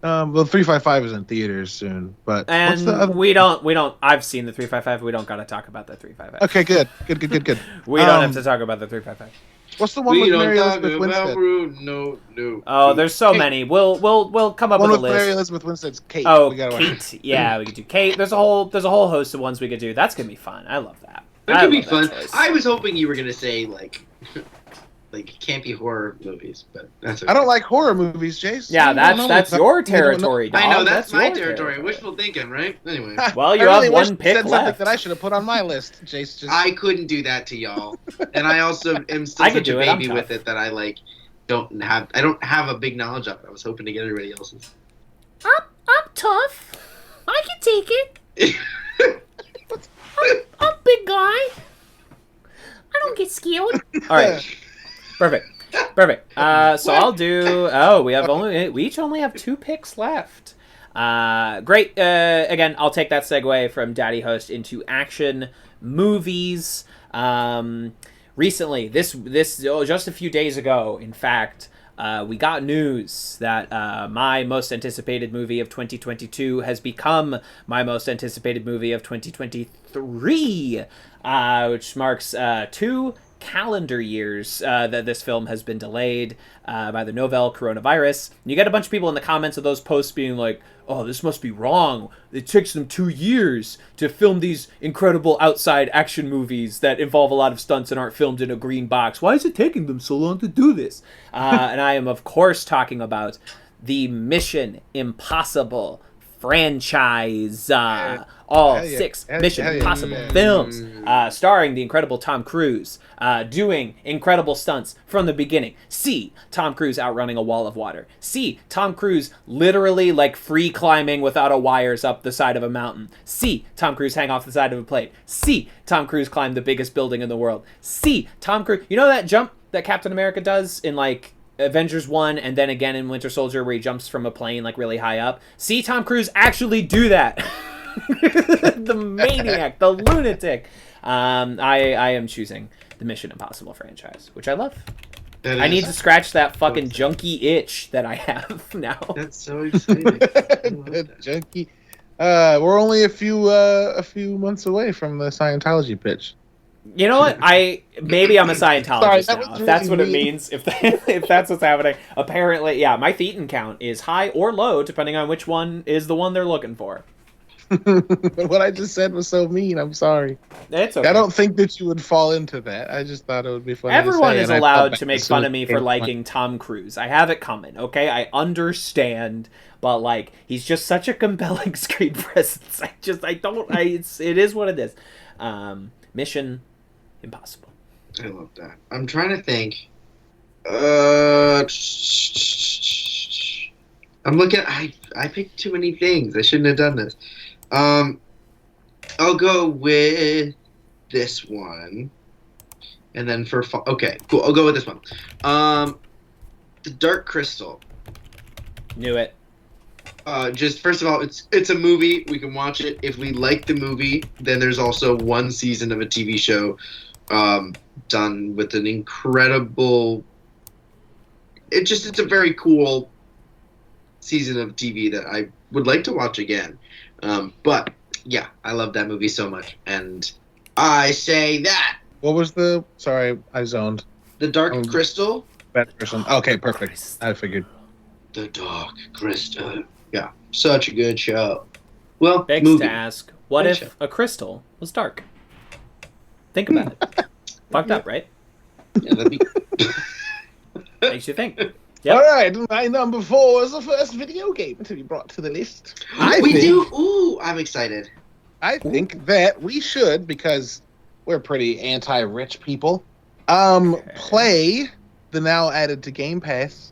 Well, 355 is in theaters soon, but what's the And other? we don't. I've seen the 355. We don't got to talk about the 355. Okay, good. We don't have to talk about the 355. What's the one We with don't Mary talk Elizabeth about Winstead? no. Oh, there's so Kate. many. We'll come up One with a with Mary list. Elizabeth Winstead's Kate. Oh, We gotta watch. Kate. Yeah, we could do Kate. There's a whole host of ones we could do. That's gonna be fun. I love that. That I could be love that fun. choice. I was hoping you were gonna say like campy horror movies, but that's okay. I don't like horror movies, Jace. Yeah, You don't know that's me. your You don't know- territory, dog. I know that's my your territory. Wishful thinking, right? Anyway, Well, you I really have wish one you pick said left. something that I should have put on my list, Jace. Just I couldn't do that to y'all, and I also am still I could such a do it. I'm baby tough. with it that I don't have a big knowledge of it. I was hoping to get everybody else's. I'm tough. I can take it. I'm big guy. I don't get scared. All right. Perfect. So I'll do. Oh, we each only have 2 picks left. Great. Again, I'll take that segue from Daddy Host into action movies. Recently, this just a few days ago, in fact, we got news that my most anticipated movie of 2022 has become my most anticipated movie of 2023, which marks 2 calendar years that this film has been delayed by the novel coronavirus. And you get a bunch of people in the comments of those posts being like, oh, this must be wrong. It takes them 2 years to film these incredible outside action movies that involve a lot of stunts and aren't filmed in a green box. Why is it taking them so long to do this? And I am, of course, talking about the Mission Impossible franchise. All 6 Mission Impossible films, starring the incredible Tom Cruise, doing incredible stunts from the beginning. See Tom Cruise outrunning a wall of water. See Tom Cruise literally free climbing without a wires up the side of a mountain. See Tom Cruise hang off the side of a plane. See Tom Cruise climb the biggest building in the world. See Tom Cruise, you know that jump that Captain America does in Avengers 1 and then again in Winter Soldier where he jumps from a plane really high up? See Tom Cruise actually do that. The maniac, the lunatic. I am choosing the Mission Impossible franchise, which I love. I need to scratch that fucking junkie itch that I have now. That's so exciting. Junkie. We're only a few months away from the Scientology pitch. You know what? Maybe I'm a Scientologist Sorry, now. If that's what it really means. If that's what's happening. Apparently, yeah. My thetan count is high or low depending on which one is the one they're looking for. What I just said was so mean. I'm sorry. It's okay. I don't think that you would fall into that. I just thought it would be funny. Everyone to say, is and I allowed felt to bad make as soon fun as of me it for came liking Tom Cruise. I have it coming, okay? I understand, but he's just such a compelling screen presence. It is what it is. Mission Impossible. I love that. I'm trying to think. I'm looking. I picked too many things. I shouldn't have done this. I'll go with this one, and then okay, cool. I'll go with this one. The Dark Crystal. Knew it. Just first of all, it's a movie. We can watch it. If we like the movie, then there's also 1 season of a TV show, done with an incredible. It's a very cool season of TV that I would like to watch again. But yeah, I love that movie so much, and I say that What was the? Sorry, I zoned. The Dark Crystal. Bad person. Okay, perfect. I figured. The Dark Crystal. Yeah, such a good show. Well, Begs movie. to ask, what Great if show. a crystal was dark? Think about it. Fucked up, right? Yeah, that'd be... Makes you think. Yep. All right, my number 4 is the first video game to be brought to the list. we do. Ooh, I'm excited. I think that we should, because we're pretty anti-rich people, play the now added to Game Pass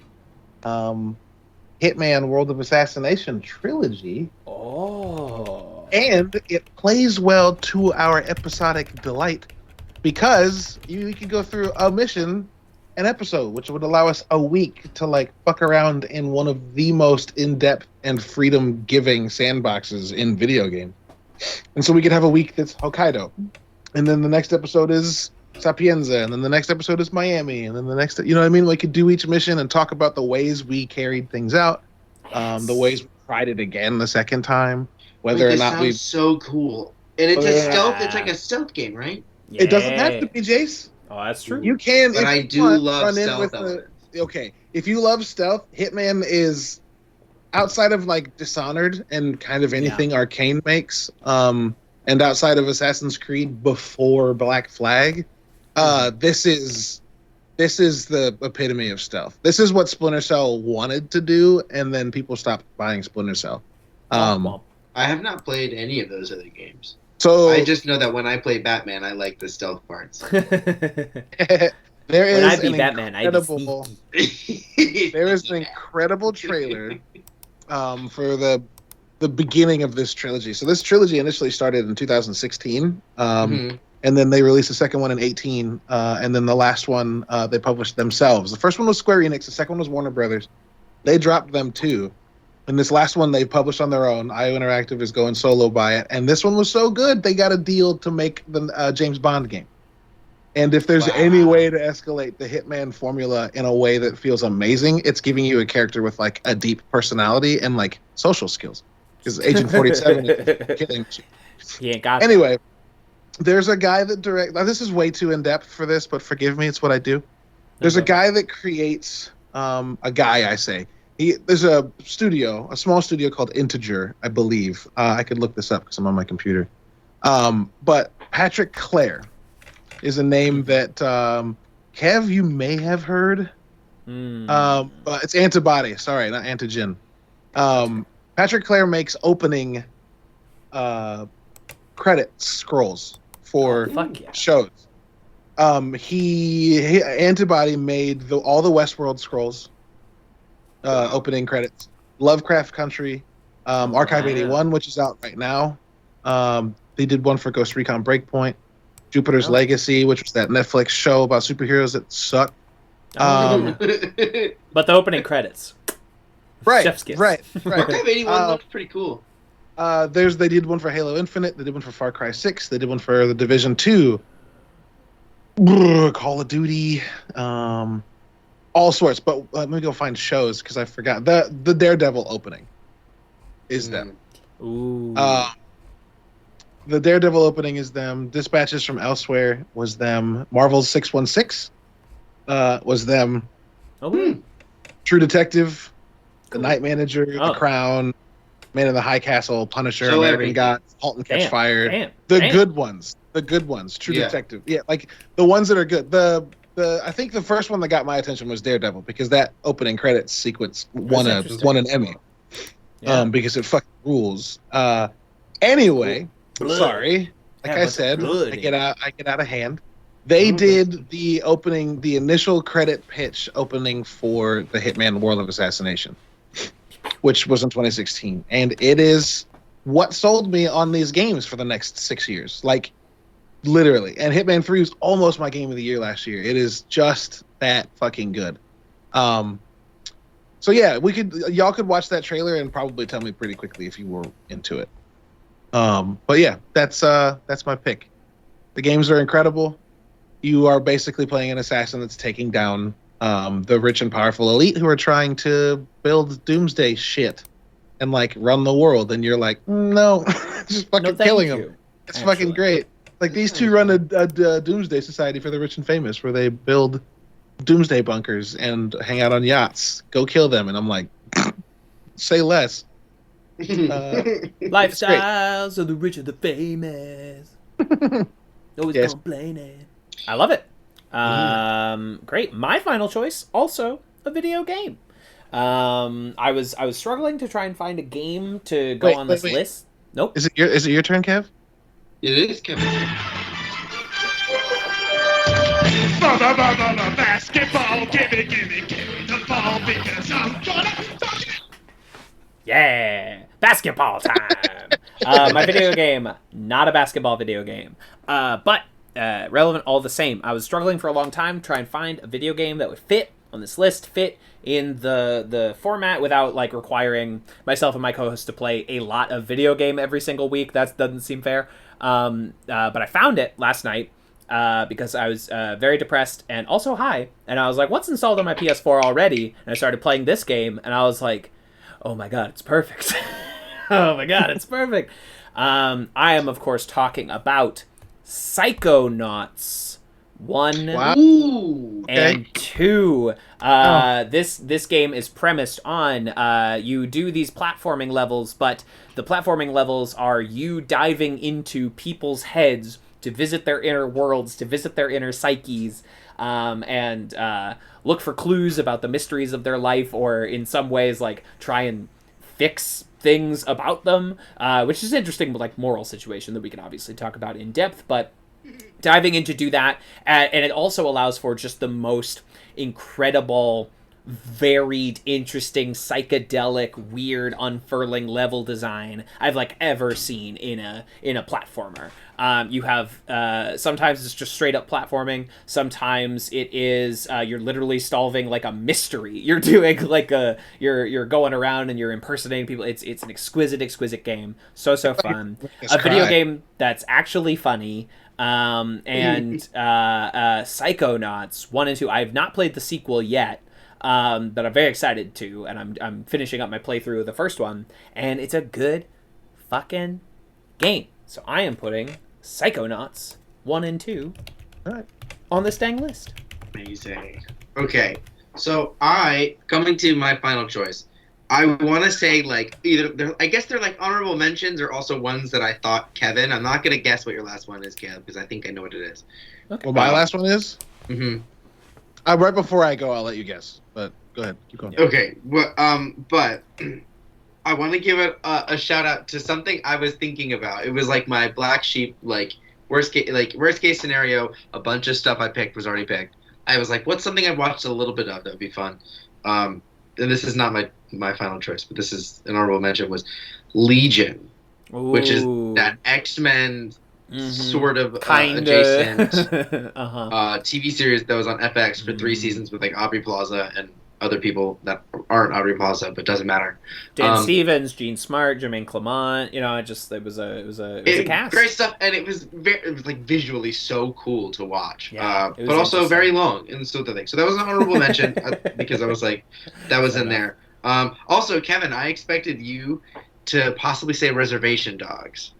Hitman World of Assassination trilogy. Oh. And it plays well to our episodic delight because you can go through a mission an episode, which would allow us a week to fuck around in one of the most in-depth and freedom-giving sandboxes in video game. And so we could have a week that's Hokkaido, and then the next episode is Sapienza, and then the next episode is Miami, and then the next, you know what I mean? We could do each mission and talk about the ways we carried things out. The ways we tried it again the second time, Wait, whether or this not we. sounds so cool. And it's a Whether or not- stealth. It's like a stealth game, right? Yeah. It doesn't have to be, Jace. Oh, that's true. You can, But if I you do want, love run in stealth with the. elements. Okay, if you love stealth, Hitman is outside of like Dishonored and kind of anything Arcane makes, and outside of Assassin's Creed before Black Flag, this is the epitome of stealth. This is what Splinter Cell wanted to do, and then people stopped buying Splinter Cell. Womp I have not played any of those other games. So I just know that when I play Batman, I like the stealth parts. womp. there is When I be an Batman, I be incredible. sneaky. There is an incredible trailer for the beginning of this trilogy. So this trilogy initially started in 2016, and then they released the second one in 18, and then the last one they published themselves. The first one was Square Enix, the second one was Warner Brothers. They dropped them too. And this last one they published on their own. IO Interactive is going solo by it, and this one was so good they got a deal to make the James Bond game. And if there's any way to escalate the Hitman formula in a way that feels amazing, it's giving you a character with like a deep personality and like social skills. Because Agent 47 is killing you. He ain't got Anyway, there's a guy that directs. This is way too in depth for this, but forgive me, it's what I do. There's a guy that creates there's a studio, a small studio called Integer, I believe. I could look this up because I'm on my computer. But Patrick Clare is a name that Kev, you may have heard. But it's Antibody. Sorry, not Antigen. Patrick Clare makes opening credit scrolls for shows. He Antibody made all the Westworld scrolls. Opening credits. Lovecraft Country, Archive 81, which is out right now. They did one for Ghost Recon Breakpoint. Jupiter's Legacy, which was that Netflix show about superheroes that sucked. But the opening credits. Right, Chef's kiss. right. Archive 81 looks pretty cool. They did one for Halo Infinite. They did one for Far Cry 6. They did one for The Division 2. Call of Duty. All sorts. But let me go find shows because I forgot. The Daredevil opening is them. Ooh. The Daredevil opening is them. Dispatches from Elsewhere was them. Marvel's 616 was them. True Detective, The Night Manager, The Crown, Man in the High Castle, Punisher, American Gods, Halt and Catch Fire. Good ones. The good ones. True Detective. Yeah, like the ones that are good. I think the first one that got my attention was Daredevil because that opening credits sequence won an Emmy. Because it fucking rules. Anyway, sorry. Like I said, I get out of hand. They did the initial credit pitch opening for the Hitman World of Assassination, which was in 2016. And it is what sold me on these games for the next 6 years. Like, literally. And Hitman 3 was almost my game of the year last year. It is just that fucking good. So yeah, y'all could watch that trailer and probably tell me pretty quickly if you were into it. But yeah, that's my pick. The games are incredible. You are basically playing an assassin that's taking down the rich and powerful elite who are trying to build doomsday shit and like run the world, and you're like, no, just fucking killing them. It's fucking great. Like these two run a doomsday society for the rich and famous, where they build doomsday bunkers and hang out on yachts. Go kill them, and I'm like, say less. Lifestyles of the rich and the famous. Always complaining. I love it. Great. My final choice, also a video game. I was struggling to try and find a game to go on this list. Nope. Is it your turn, Kev? It is, Kevin. Basketball, gimme the ball because I'm gonna dunk it. Yeah, basketball time. My video game, not a basketball video game, but relevant all the same. I was struggling for a long time to try and find a video game that would fit on this list, fit in the format without like requiring myself and my co-host to play a lot of video game every single week. That doesn't seem fair. But I found it last night because I was very depressed and also high, and I was like, what's installed on my PS4 already? And I started playing this game, and I was like, oh my god, it's perfect. Oh my god, it's perfect. I am, of course, talking about Psychonauts 1 Wow. Ooh. and 2. This game is premised on you do these platforming levels, but the platforming levels are you diving into people's heads to visit their inner worlds, to visit their inner psyches, and look for clues about the mysteries of their life, or in some ways, like, try and fix things about them, which is interesting, like, moral situation that we can obviously talk about in depth, but diving in to do that, and it also allows for just the most incredible, varied, interesting, psychedelic, weird, unfurling level design I've like ever seen in a platformer. You have sometimes it's just straight up platforming. Sometimes it is you're literally solving like a mystery. You're doing like you're going around and you're impersonating people. It's an exquisite game. So fun. A video game that's actually funny. Psychonauts 1 and 2. I have not played the sequel yet. But I'm very excited to, and I'm finishing up my playthrough of the first one, and it's a good fucking game. So I am putting Psychonauts 1 and 2 on this dang list. Amazing. Okay, so coming to my final choice, I want to say like I guess they're like honorable mentions or also ones that I thought Kevin. I'm not gonna guess what your last one is, Kev, because I think I know what it is. Okay. Well, my last one is. Mm-hmm. Right before I go, I'll let you guess. But go ahead, keep going. Okay, well, but I want to give a shout out to something I was thinking about. It was like my black sheep, like worst case scenario. A bunch of stuff I picked was already picked. I was like, what's something I watched a little bit of that would be fun? And this is not my final choice, but this is an honorable mention. Was Legion, which is that X-Men. Sort of adjacent TV series that was on FX for 3 seasons with like Aubrey Plaza and other people that aren't Aubrey Plaza, but doesn't matter. Dan Stevens, Gene Smart, Jermaine Clement. You know, it was a cast. Great stuff, and it was like visually so cool to watch. Yeah, but also very long and so the thing. So that was an honorable mention because I was like, that was in there. Also, Kevin, I expected you to possibly say Reservation Dogs.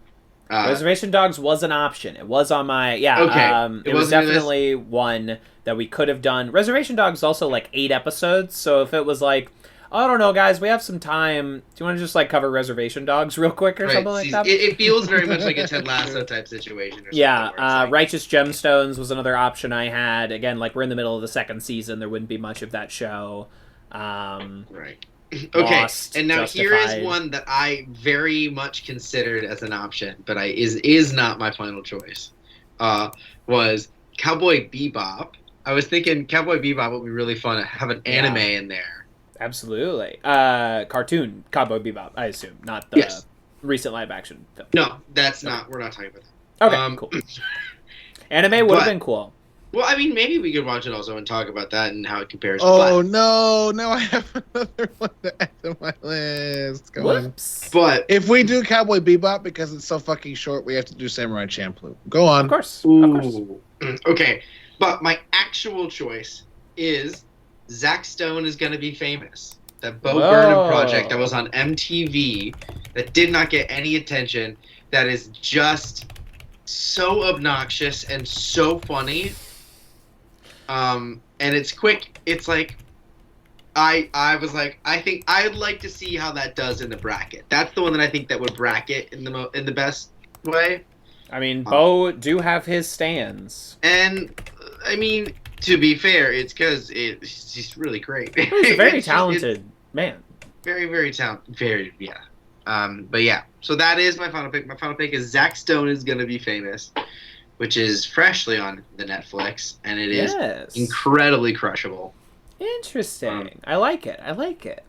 Reservation Dogs was an option. It was on my Okay. It was definitely one that we could have done. Reservation Dogs is also like 8 episodes, so if it was like, I don't know, guys, we have some time. Do you want to just like cover Reservation Dogs real quick or something like that? It feels very much like a Ted Lasso type situation. Or like... Righteous Gemstones was another option I had. Again, like we're in the middle of the 2nd season, there wouldn't be much of that show. Right. Okay, Lost, and now Justified. Here is one that I very much considered as an option, but is not my final choice. Was Cowboy Bebop. I was thinking Cowboy Bebop would be really fun to have an anime in there. Absolutely. Cartoon Cowboy Bebop, I assume, not the recent live action film. No, that's not. We're not talking about that. Okay, cool. Anime would have been cool. Well, I mean, maybe we could watch it also and talk about that and how it compares. Oh, no. Now I have another one to add to my list. Whoops. But if we do Cowboy Bebop, because it's so fucking short, we have to do Samurai Champloo. Go on. Of course. Okay. But my actual choice is Zack Stone is going to be famous. That Bo Burnham project that was on MTV that did not get any attention, that is just so obnoxious and so funny. And it's quick. It's like I was like, I think I'd like to see how that does in the bracket. That's the one that I think that would bracket in the best way. I mean, Bo do have his stands, and I mean, to be fair, it's because he's really great. He's a very talented man. Very, very talented. Very, yeah. But yeah, so that is my final pick. My final pick is Zack Stone is Gonna Be Famous, which is freshly on the Netflix, and it is incredibly crushable. Interesting. I like it.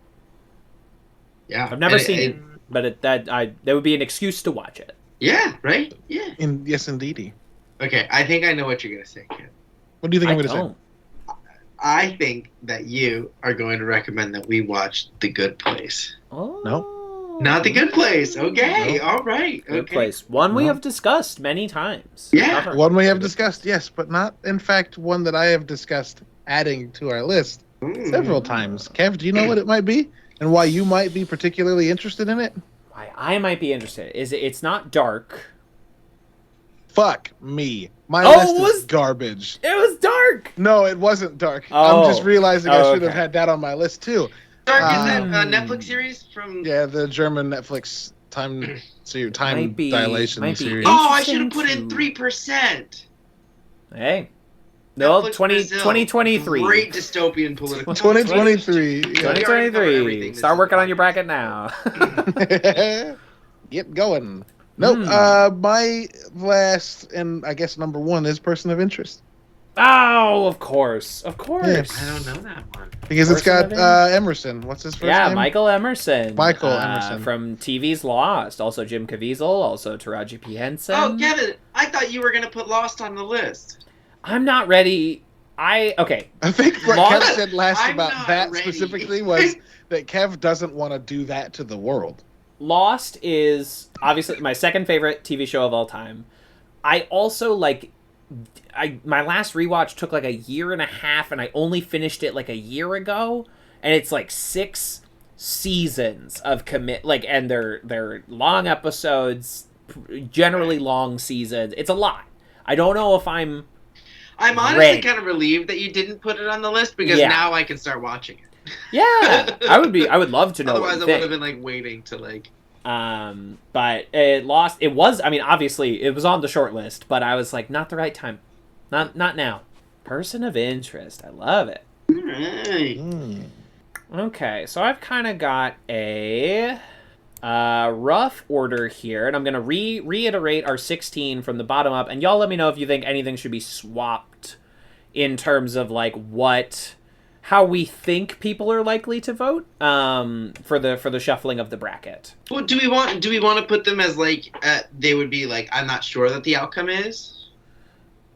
Yeah, I've never seen it, but that would be an excuse to watch it. Yeah. Right. Yeah. Yes, indeedy. Okay, I think I know what you're gonna say, kid. What do you think I'm gonna say? I think that you are going to recommend that we watch The Good Place. Oh. No. Not The Good Place. Okay. No. All right. Good Place. One we have discussed many times. Yeah. One we have discussed, yes, but not, in fact, one that I have discussed adding to our list several times. Kev, do you know what it might be? and why you might be particularly interested in it? Why I might be interested is it's not dark. Fuck me. My Oh, list is garbage. It was dark. No, it wasn't dark. Oh. I'm just realizing I should have Okay. had that on my list too. Dark is that Netflix series from? Yeah, the German Netflix time Might be dilation series. Oh, I should have Interesting put in 3%. Hey. No, Netflix 2023. Great dystopian political. 2023. Yeah. 2023. Start working on your bracket now. Get going. Nope. My last and I guess number one is Person of Interest. Oh, of course. Of course. Yeah. I don't know that one. Because it's Person got of Emerson. What's his first Yeah, name? Michael Emerson. Michael Emerson. From TV's Lost. Also Jim Caviezel. Also Taraji P. Henson. Oh, Kevin, I thought you were going to put Lost on the list. I'm not ready. Okay. I think what Lost- Kev said last I'm about not that ready. specifically was that Kev doesn't want to do that to the world. Lost is obviously my second favorite TV show of all time. I also my last rewatch took like a year and a half, and I only finished it like a year ago, and it's like 6 seasons of and they're long episodes, generally long seasons. It's a lot. I don't know if I'm honestly ready. kind of relieved that you didn't put it on the list because Yeah. now I can start watching it. Yeah, I would love to know Otherwise, what I you would have think. been like waiting to like. But it lost. It was. I mean, obviously, it was on the short list, but I was like, not the right time, not now. Person of Interest. I love it. Alright. Okay, so I've kind of got a rough order here, and I'm gonna reiterate our 16 from the bottom up, and y'all let me know if you think anything should be swapped in terms of like how we think people are likely to vote for the shuffling of the bracket. Well, do we want to put them as like they would be like I'm not sure that the outcome is.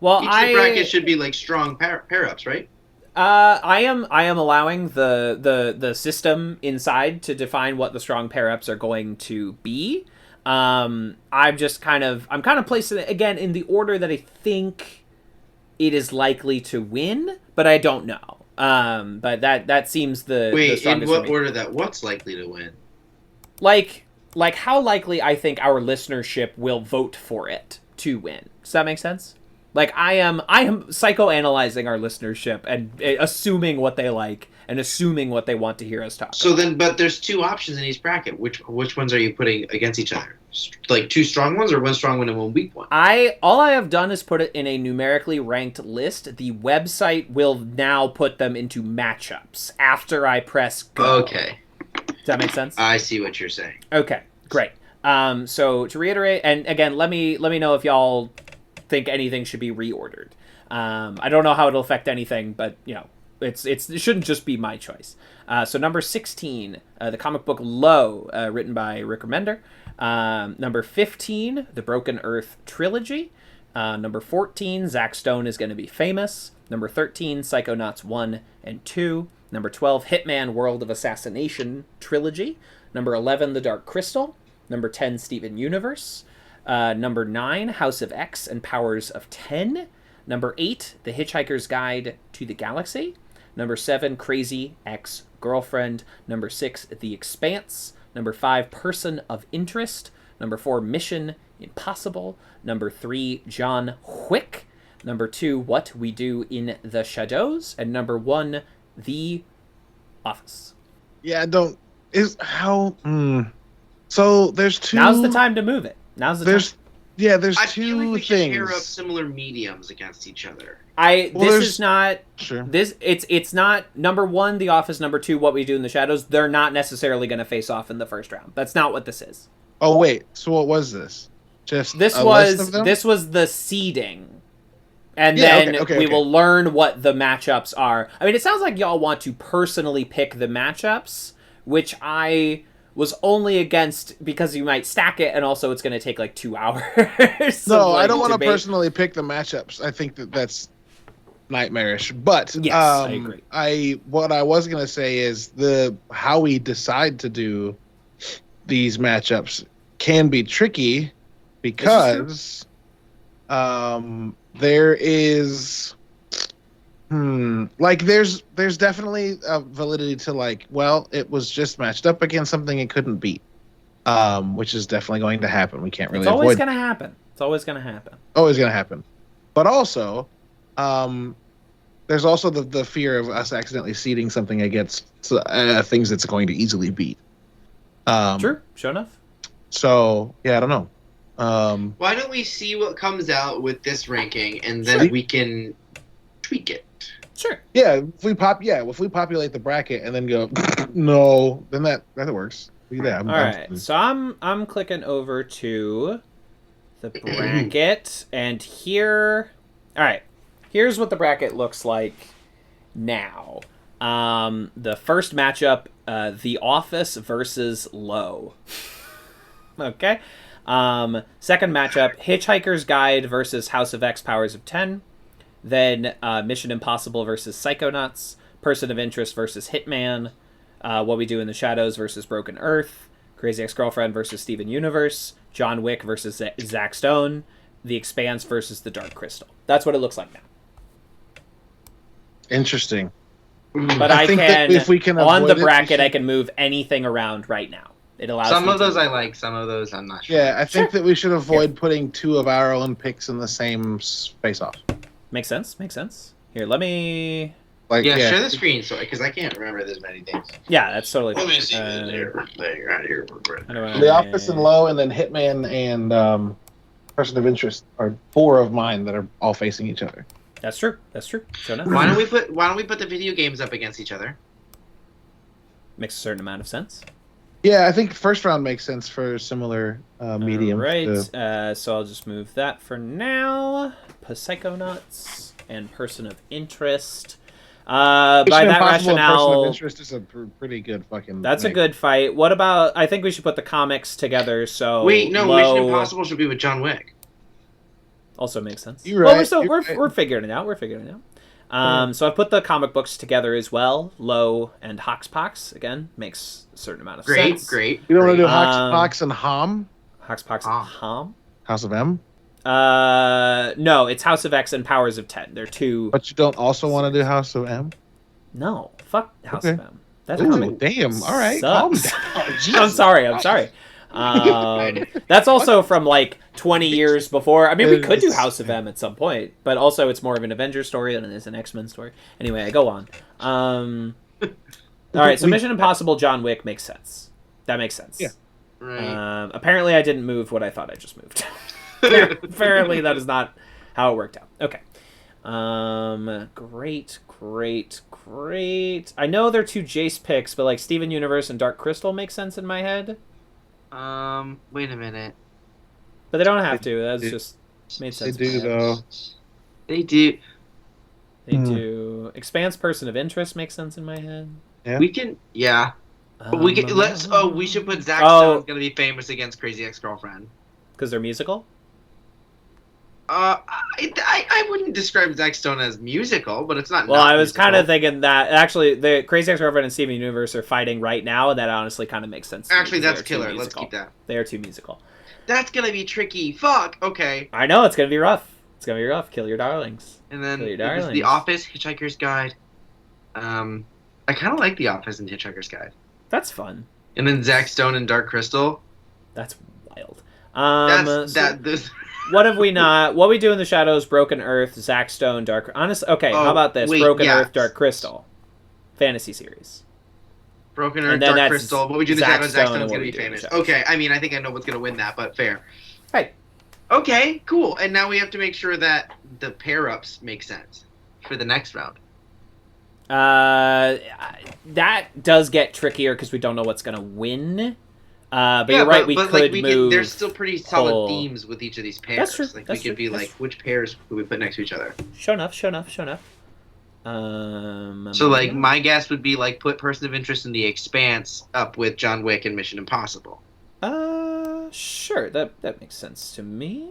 Well, Each of the brackets should be like strong pair ups, right? I am allowing the system inside to define what the strong pair ups are going to be. I'm kind of placing it again in the order that I think it is likely to win, but I don't know. But that seems the Wait, in strongest what for me. order that what's likely to win? Like how likely I think our listenership will vote for it to win. Does that make sense? Like I am psychoanalyzing our listenership and assuming what they like and assuming what they want to hear us talk So about. then, but there's 2 options in each bracket. Which ones are you putting against each other? Like 2 strong ones or 1 strong one and 1 weak one? All I have done is put it in a numerically ranked list. The website will now put them into matchups after I press go. Okay, Does that make sense? I see what you're saying. Okay, great. So to reiterate, and again, let me know if y'all think anything should be reordered. I don't know how it'll affect anything, but it shouldn't just be my choice. So number 16, the comic book Low, written by Rick Remender. Number 15, the Broken Earth trilogy. Number 14, Zack Stone is going to be famous. Number 13, Psychonauts 1 and 2. Number 12, Hitman World of Assassination trilogy. Number 11, The Dark Crystal. Number 10, Steven Universe. Number 9, House of X and Powers of 10. Number 8, The Hitchhiker's Guide to the Galaxy. Number 7, Crazy Ex-Girlfriend. Number 6, The Expanse. Number 5, Person of Interest. Number 4, Mission Impossible. Number 3, John Wick. Number 2, What We Do in the Shadows. And number 1, The Office. Yeah, I don't. Is how. So there's 2. Now's the time to move it. There's 2 I feel like we should pair up things. similar mediums against each other. This is not Sure. it's not number 1 The Office, number 2 What We Do in the Shadows. They're not necessarily going to face off in the first round. That's not what this is. Oh wait, so what was this? Just This a list of them? was the seeding. And Yeah, then okay, we okay. will learn what the matchups are. I mean, it sounds like y'all want to personally pick the matchups, which I was only against because you might stack it, and also it's going to take like 2 hours. No, of, I don't want to debate. personally pick the matchups. I think that's nightmarish. But Yes, I agree. What I was gonna say is how we decide to do these matchups can be tricky because there is Like there's definitely a validity to like, well, it was just matched up against something it couldn't beat, which is definitely going to happen. We can't really It's always avoid. going to happen. It's always going to happen. Always going to happen. But also, there's also the fear of us accidentally seeding something against things that's going to easily beat. True. Sure enough. So yeah, I don't know. Why don't we see what comes out with this ranking, and then we can tweak it. Sure. Yeah, if we populate the bracket and then go no, then that works. Yeah. All right. So I'm clicking over to the bracket, and here. All right. Here's what the bracket looks like now. The first matchup, The Office versus Low. Okay. Second matchup, Hitchhiker's Guide versus House of X Powers of 10. Then Mission Impossible versus Psychonauts. Person of Interest versus Hitman. What We Do in the Shadows versus Broken Earth. Crazy Ex-Girlfriend versus Steven Universe. John Wick versus Zack Stone. The Expanse versus The Dark Crystal. That's what it looks like now. Interesting. But I I think can, that if we can on the avoid it, bracket, I can move anything around right now. It allows Some me of to those do I that. like, some of those I'm not sure. Yeah, I think that we should avoid putting two of our own picks in the same face off. Makes sense. Makes sense. Here, let me. Like, Yeah, share the screen so because I can't remember this many things. Yeah, that's totally. Let me fine. see there right here. How do I- The Office and Low, and then Hitman and Person of Interest are four of mine that are all facing each other. That's true. That's true. Show enough. Why don't we put the video games up against each other? Makes a certain amount of sense. Yeah, I think first round makes sense for similar mediums. Right. So I'll just move that for now. Psychonauts and Person of Interest. By that rationale, Person of Interest is a pretty good fucking. that's a good fight. What about? I think we should put the comics together. So Wait, no, Low Mission Impossible should be with John Wick. also makes sense. You're Well, right, we're figuring it out. We're figuring it out. So I put the comic books together as well. Low and Hoxpox again makes a certain amount of sense. Great. You don't want to do Um, Hox and Hom? Hoxpox Ah. and Hom. House of M? No, it's House of X and Powers of 10. They're two. But you don't also want to do House of M? No, fuck House Okay. of M. That's Ooh, comic damn. All right. Calm sucks. down. I'm sorry. That's also from like 20 years before. I mean, we could do House of M at some point, but also it's more of an Avengers story than it is an X-Men story. Anyway, I go on. All right, so Mission Impossible, John Wick makes sense. That makes sense. Yeah. Right. Apparently, I didn't move what I thought I just moved. Apparently, that is not how it worked out. Okay. Great. I know they're two Jace picks, but like Steven Universe and Dark Crystal make sense in my head. Wait a minute. But they don't have to. That's They- just made They sense. do, though. They do. They do. Expanse Person of Interest makes sense in my head. Yeah. We can. Yeah. We can. Let's. Oh, we should put Zack Oh. Stone's gonna be famous against Crazy Ex-Girlfriend. Because they're musical. I wouldn't describe Zack Stone as musical, but it's not. Well, not I was kind of musical. thinking that actually the Crazy Ex-Girlfriend and Steven Universe are fighting right now, and that honestly kind of makes sense. to me, Actually, 'cause that's they're too killer. Let's musical. keep that. They are too musical. That's gonna be tricky. Fuck. Okay. I know it's gonna be rough. It's gonna be rough. Kill your darlings. And then Kill your it was darlings. The Office, Hitchhiker's Guide. I kind of like The Office and Hitchhiker's Guide. That's fun. And then Zack Stone and Dark Crystal. That's wild. This. What have we not? What We Do in the Shadows, Broken Earth, Zack Stone, Dark. Honest. Okay, how Oh, about this? wait, Broken yeah. Earth, Dark Crystal, fantasy series. Broken And Earth, then Dark that's Crystal. What we do in the Zack Shadows, Zack Stone and Stone's What gonna We be Do in the famous. Shadows. Okay, I mean, I think I know what's gonna win that, but fair. Hey. Okay, cool. And now we have to make sure that the pair-ups make sense for the next round. That does get trickier because we don't know what's gonna win. But you're right. We could move. There's still pretty solid whole- themes with each of these pairs. That's true, Like that's we could true, be that's like, true. which pairs would we put next to each other? Show enough. So like my guess would be like put Person of Interest in The Expanse up with John Wick and Mission Impossible. Sure. That makes sense to me.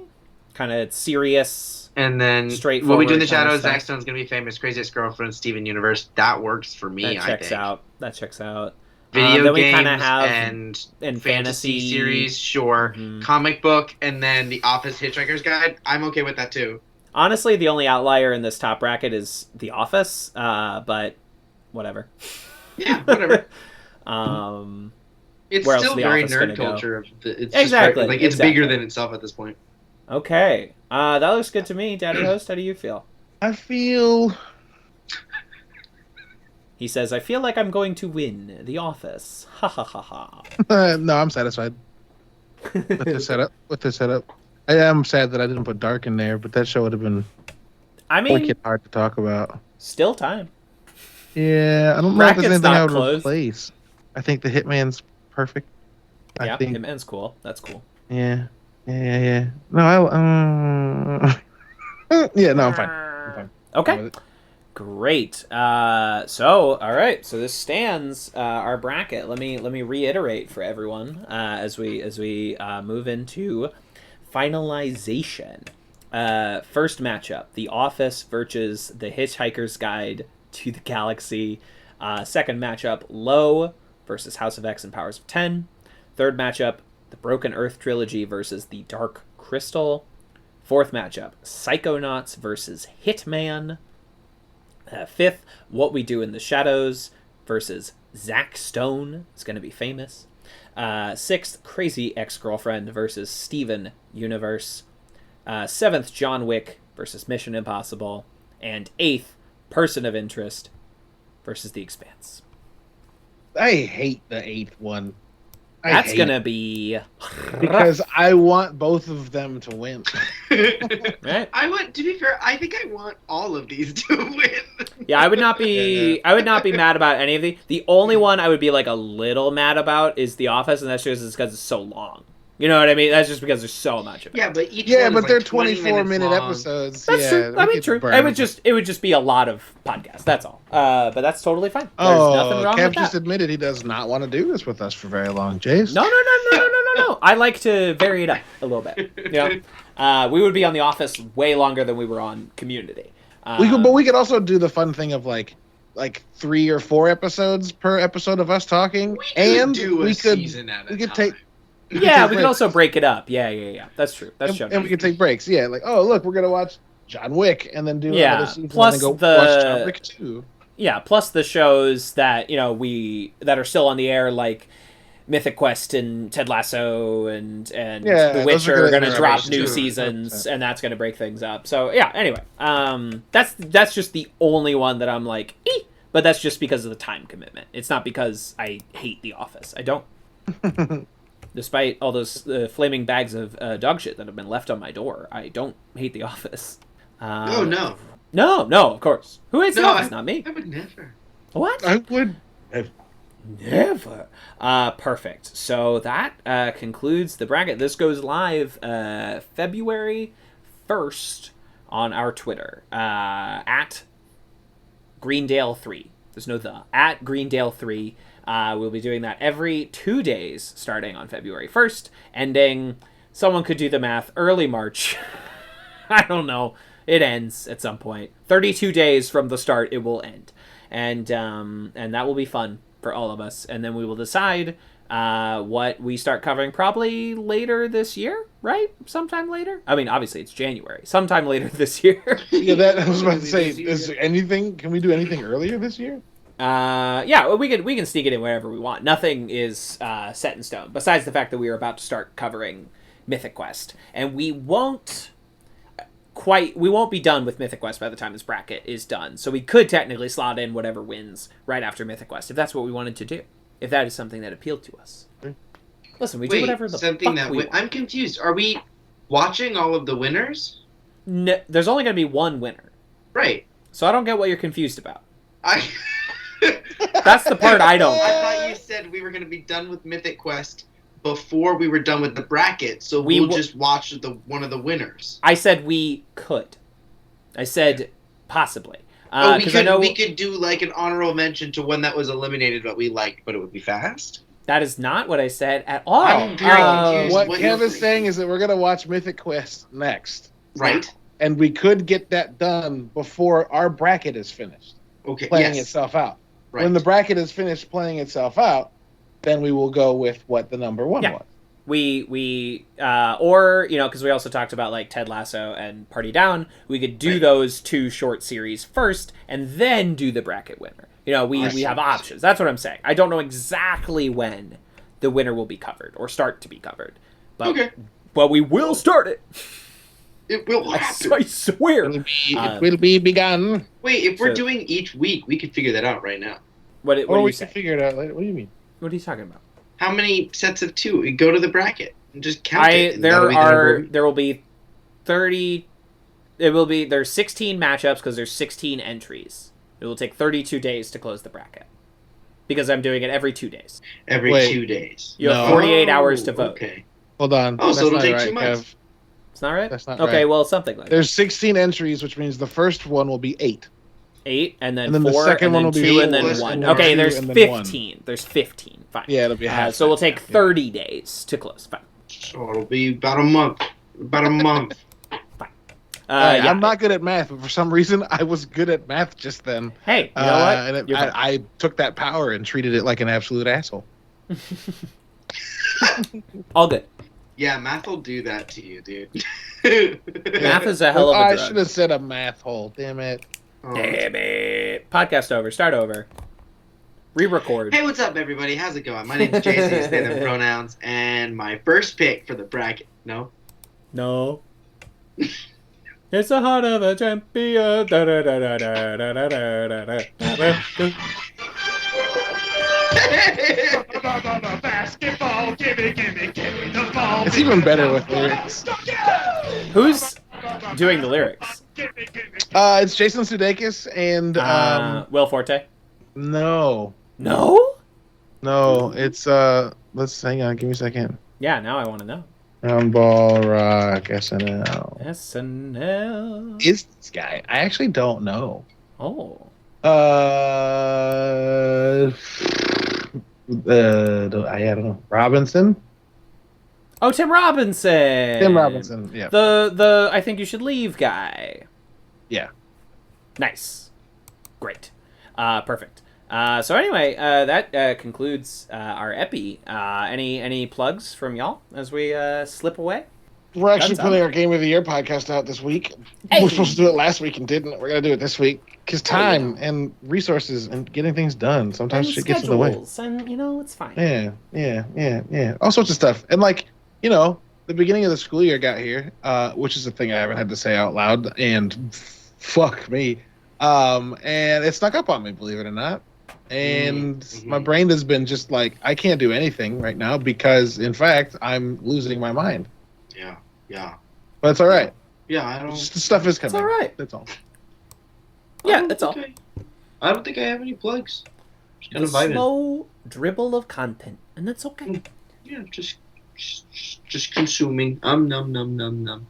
Kind of serious. And then Straightforward What We Do in the kind of Shadows, stuff. Zack Stone's gonna be famous. Crazy Ex-Girlfriend, Steven Universe. That works for me. That checks I think. out. That checks out. Video then we games kinda have and in fantasy series, sure. Mhm. Comic book, and then The Office, Hitchhiker's Guide. I'm okay with that too. Honestly, the only outlier in this top bracket is The Office, but whatever. Yeah, whatever. Where It's else still The very Office gonna nerd go? culture. It's Exactly, just very, it's bigger exactly. than itself at this point. Okay, that looks good to me. Daddy Host, how do you feel? I feel He says, I feel like I'm going to win The Office. Ha ha ha ha. no, I'm satisfied with the setup. I am sad that I didn't put Dark in there, but that show would have been I mean, wicked hard to talk about. still time. Yeah, I don't know if there's Bracket's anything not I would closed. replace. I think the Hitman's perfect. Yeah, I think. Hitman's cool. That's cool. Yeah. No, yeah, no, I'm fine. Okay. Great. So, all right. So this stands our bracket. Let me reiterate for everyone as we move into finalization. First matchup: The Office versus The Hitchhiker's Guide to the Galaxy. Second matchup: Low versus House of X and Powers of 10. Third matchup: The Broken Earth Trilogy versus The Dark Crystal. Fourth matchup: Psychonauts versus Hitman. Fifth, What We Do in the Shadows versus Zack Stone. It's going to be famous. Sixth, Crazy Ex-Girlfriend versus Steven Universe. Seventh, John Wick versus Mission Impossible. And eighth, Person of Interest versus The Expanse. I hate the eighth one. That's going to be... because I want both of them to win. Right. To be fair, I think I want all of these to win. Yeah, I would not be mad about any of these. The only one I would be like a little mad about is The Office, and that's just because it's so long. You know what I mean? That's just because there's so much of it. Yeah, but each Yeah, one but is they're like 20 24-minute long. episodes. That's yeah, true. I mean, true. burn. It would just be a lot of podcasts. That's all. But that's totally fine. There's nothing wrong Kev with just that. admitted he does not want to do this with us for very long, Jace. No. I like to vary it up a little bit. You know, we would be on The Office way longer than we were on Community. We could also do the fun thing of like 3 or 4 episodes per episode of us talking, season at a time. Yeah, we could also break it up. Yeah. That's true. That's true. And we could take breaks. Yeah, like, oh, look, we're going to watch John Wick and then do another season plus and then go the- watch John Wick 2. Yeah, plus the shows that, you know, that are still on the air, like Mythic Quest and Ted Lasso and The Witcher are going to drop new seasons, and that's going to break things up. So, yeah, anyway. That's just the only one that I'm like, but that's just because of the time commitment. It's not because I hate The Office. I don't. Despite all those flaming bags of dog shit that have been left on my door, I don't hate The Office. Oh, no. No, of course. Who hates The Office? Not me. I would never. What? I would. Never. Perfect. So that concludes the bracket. This goes live February 1st on our Twitter at Greendale3. There's no the. At Greendale3. We'll be doing that every 2 days starting on February 1st, ending, someone could do the math, early March. I don't know. It ends at some point. 32 days from the start, it will end. And that will be fun for all of us. And then we will decide what we start covering probably later this year, right? Sometime later? I mean, obviously it's January. Sometime later this year. Yeah, that I was about to say. Can we do anything earlier this year? Yeah, we can sneak it in wherever we want. Nothing is set in stone, besides the fact that we are about to start covering Mythic Quest. And we won't be done with Mythic Quest by the time this bracket is done. So we could technically slot in whatever wins right after Mythic Quest, if that's what we wanted to do. If that is something that appealed to us. Listen, we do whatever the fuck we want. I'm confused. Are we watching all of the winners? No, there's only going to be one winner. Right. So I don't get what you're confused about. That's That's the part I don't. I thought you said we were going to be done with Mythic Quest before we were done with the bracket, so we'll just watch one of the winners. I said we could. I said possibly. We could do like an honorable mention to one that was eliminated but we liked, but it would be fast. That is not what I said at all. I'm very confused. What Kev is saying is that we're going to watch Mythic Quest next. Right. And we could get that done before our bracket is finished. Okay. Playing itself out. Right. When the bracket is finished playing itself out, then we will go with what the number one was. or because we also talked about like Ted Lasso and Party Down, we could do those 2 short series first and then do the bracket winner. We have options. That's what I'm saying. I don't know exactly when the winner will be covered or start to be covered, but we will start it. It will happen. I swear. It will be begun. Wait, if we're doing each week, we could figure that out right now. What do we you can say? figure it out later. What do you mean? What are you talking about? How many sets of 2? We go to the bracket and just count it. And that'll be there will be 30. There's 16 matchups because there's 16 entries. It will take 32 days to close the bracket because I'm doing it every 2 days. Every 2 days. You have 48 hours to vote. Okay. Hold on. Oh, so it'll That's take not 2 right, months. Kev. It's not right? That's not okay, right. well, something like There's 16 entries, which means the first one will be 8. 8, and then And then 4, the second and one then will be 2, eight and then plus 1. one, Okay, two, there's and then 15. There's 15. Fine. Yeah, it'll be half. So we'll take Yeah. 30 days to close. Fine. So it'll be about a month. About a month. Hey, Yeah. I'm not good at math, but for some reason I was good at math just then. Hey, you know what? And You're fine. I took that power and treated it like an absolute asshole. All good. Yeah, math will do that to you, dude. Math is a hell of a I drug. should have said a math hole. Damn it. Oh. Damn it. Podcast over. Start over. Re-record. Hey, what's up, everybody? How's it going? My name's JC, they them pronouns, and my first pick for the bracket. No? No. It's the heart of a champion. Da, da, da, da, da, da, da, da, da, da. Basketball, gimme the ball. It's even better with lyrics. Who's doing the lyrics? It's Jason Sudeikis and Will Forte. no, No? it's let's hang on, give me a second. Yeah, now I want to know. Ball Rock SNL. SNL. Is this guy? I actually don't know. Oh. I don't know. Robinson. Oh, Tim Robinson. Tim Robinson. Yeah. The I think you should leave guy. Yeah. Nice. Great. Perfect. So anyway, that concludes our epi. Any plugs from y'all as we slip away? We're actually Guns putting up. our Game of the Year podcast out this week. Hey. We're supposed to do it last week and didn't. We're gonna do it this week because time and resources and getting things done sometimes And shit gets in the way. schedules, and it's fine. Yeah. All sorts of stuff. And the beginning of the school year got here, which is a thing I haven't had to say out loud, and fuck me. And it snuck up on me, believe it or not. And my brain has been just like, I can't do anything right now because, in fact, I'm losing my mind. Yeah. But it's all right. Yeah, I don't. Just the stuff is coming. all right. That's all. Yeah, that's all. I don't think I have any plugs. Just kind The of vibing. slow dribble of content, and that's okay. Yeah, just consuming. Num num.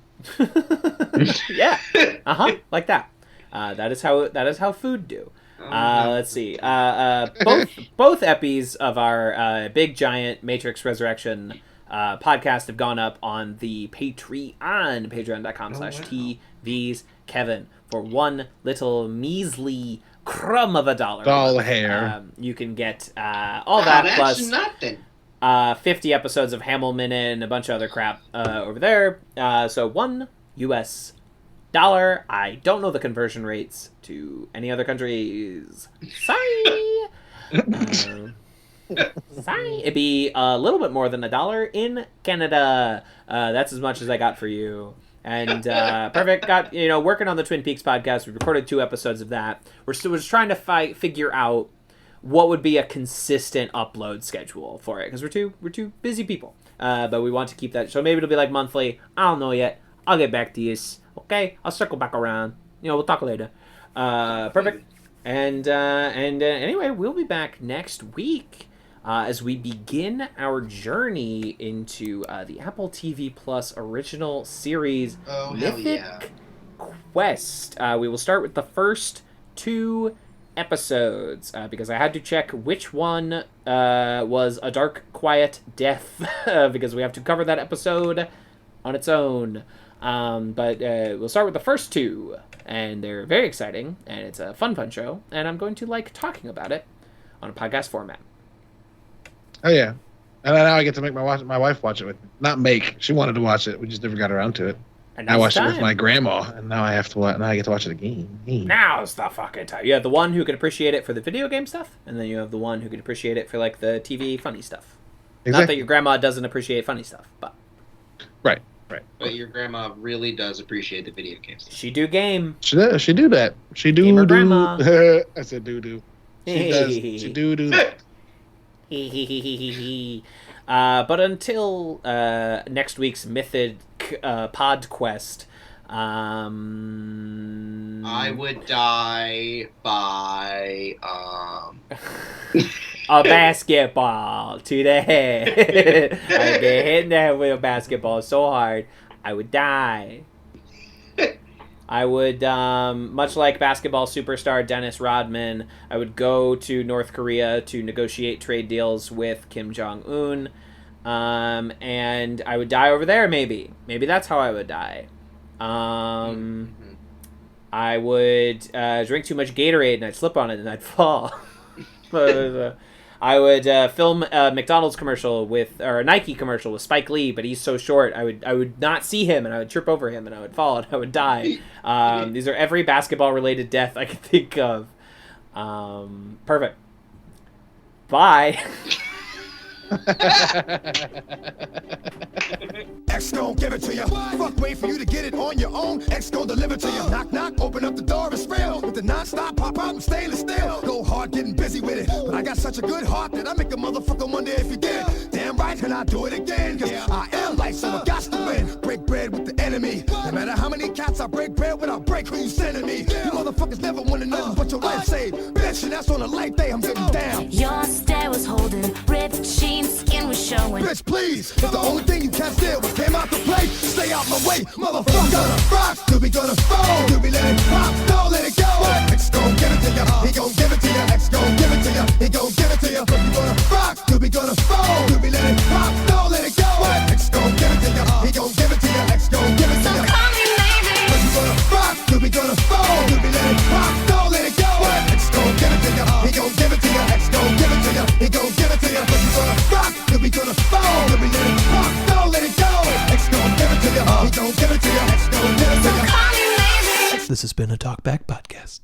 Yeah. Like that. That is how food do. Let's see. Both epis of our big giant Matrix Resurrection podcast have gone up on the Patreon, patreon.com/TVs Kevin, for one little measly crumb of $1. Doll hair. You can get all that that's plus nothing. 50 episodes of Hamel Minute and a bunch of other crap over there. So $1. I don't know the conversion rates to any other countries. Sorry. Sorry. It'd be a little bit more than $1 in Canada. That's as much as I got for you. And perfect. Got working on the Twin Peaks podcast. We recorded 2 episodes of that. We're just trying to figure out what would be a consistent upload schedule for it because we're two busy people. But we want to keep that. So maybe it'll be like monthly. I don't know yet. I'll get back to you. Okay, I'll circle back around. We'll talk later. Perfect. And anyway, we'll be back next week as we begin our journey into the Apple TV Plus original series Oh, hell Mythic yeah. Quest. We will start with the first 2 episodes because I had to check which one was A Dark Quiet Death because we have to cover that episode on its own. But we'll start with the first 2, and they're very exciting, and it's a fun show, and I'm going to like talking about it on a podcast format. Oh yeah. And now I get to make my wife watch it with me. Not make. She wanted to watch it. We just never got around to it. And I watched it with my grandma, and now I have to watch. Now I get to watch it again. Now's the fucking time. You have the one who can appreciate it for the video game stuff, and then you have the one who can appreciate it for like the TV funny stuff. Exactly. Not that your grandma doesn't appreciate funny stuff, but right. But your grandma really does appreciate the video games. She do game. She does. She do that. She do. Gamer do. grandma. I said do. She does. She do that. But until next week's Mythic Pod Quest, I would die by a basketball to the head. I'd be hitting that with a basketball so hard, I would die. I would, much like basketball superstar Dennis Rodman, I would go to North Korea to negotiate trade deals with Kim Jong-un, and I would die over there, maybe. Maybe that's how I would die. I would drink too much Gatorade, and I'd slip on it, and I'd fall. I would film a McDonald's commercial or a Nike commercial with Spike Lee, but he's so short. I would not see him, and I would trip over him, and I would fall, and I would die. These are every basketball-related death I could think of. Perfect. Bye. X gon' give it to you. Fuck, wait for you to get it on your own. X gon' deliver to you. Knock, knock, open up the door, it's real. With the non-stop pop out and stainless steel. Go hard, getting busy with it. But I got such a good heart that I make a motherfucker wonder if you did. Damn right, and I do it again. Cause I am life, so I got to win. Break bread with the enemy. No matter how many cats I break bread with, I'll break who you sending me. You motherfuckers never wanted nothing but your life saved. Bitch, and that's on a light day, I'm getting down. Your stare was holding, ripped jeans, skin was showing. Bitch, please, if the only thing you can't steal was came out to play, stay out my way, motherfucker. Gonna rock, you be gonna fall, you be let it pop, don't let it go. X gon' give it to ya, he gon' give it to ya. X gon' give it to ya, he gon' give it to ya. You gonna rock, you be gonna fall, you be let it pop, don't let it go. X gon' give it to ya, he gon' give it to ya. X gon' give it to ya. Call me maybe. You gonna rock, you be gonna fall, you be let it pop, don't let it go. X gon' give it to ya, he gon' give it to ya. X gon' give it to ya, he gon' give it to ya. You gonna rock, you be gonna fall, you be let it pop, don't let it go. X gon' give it to ya, he gon' give it to ya. X gon' give it to ya. Call me maybe. This has been a Talkback Podcast.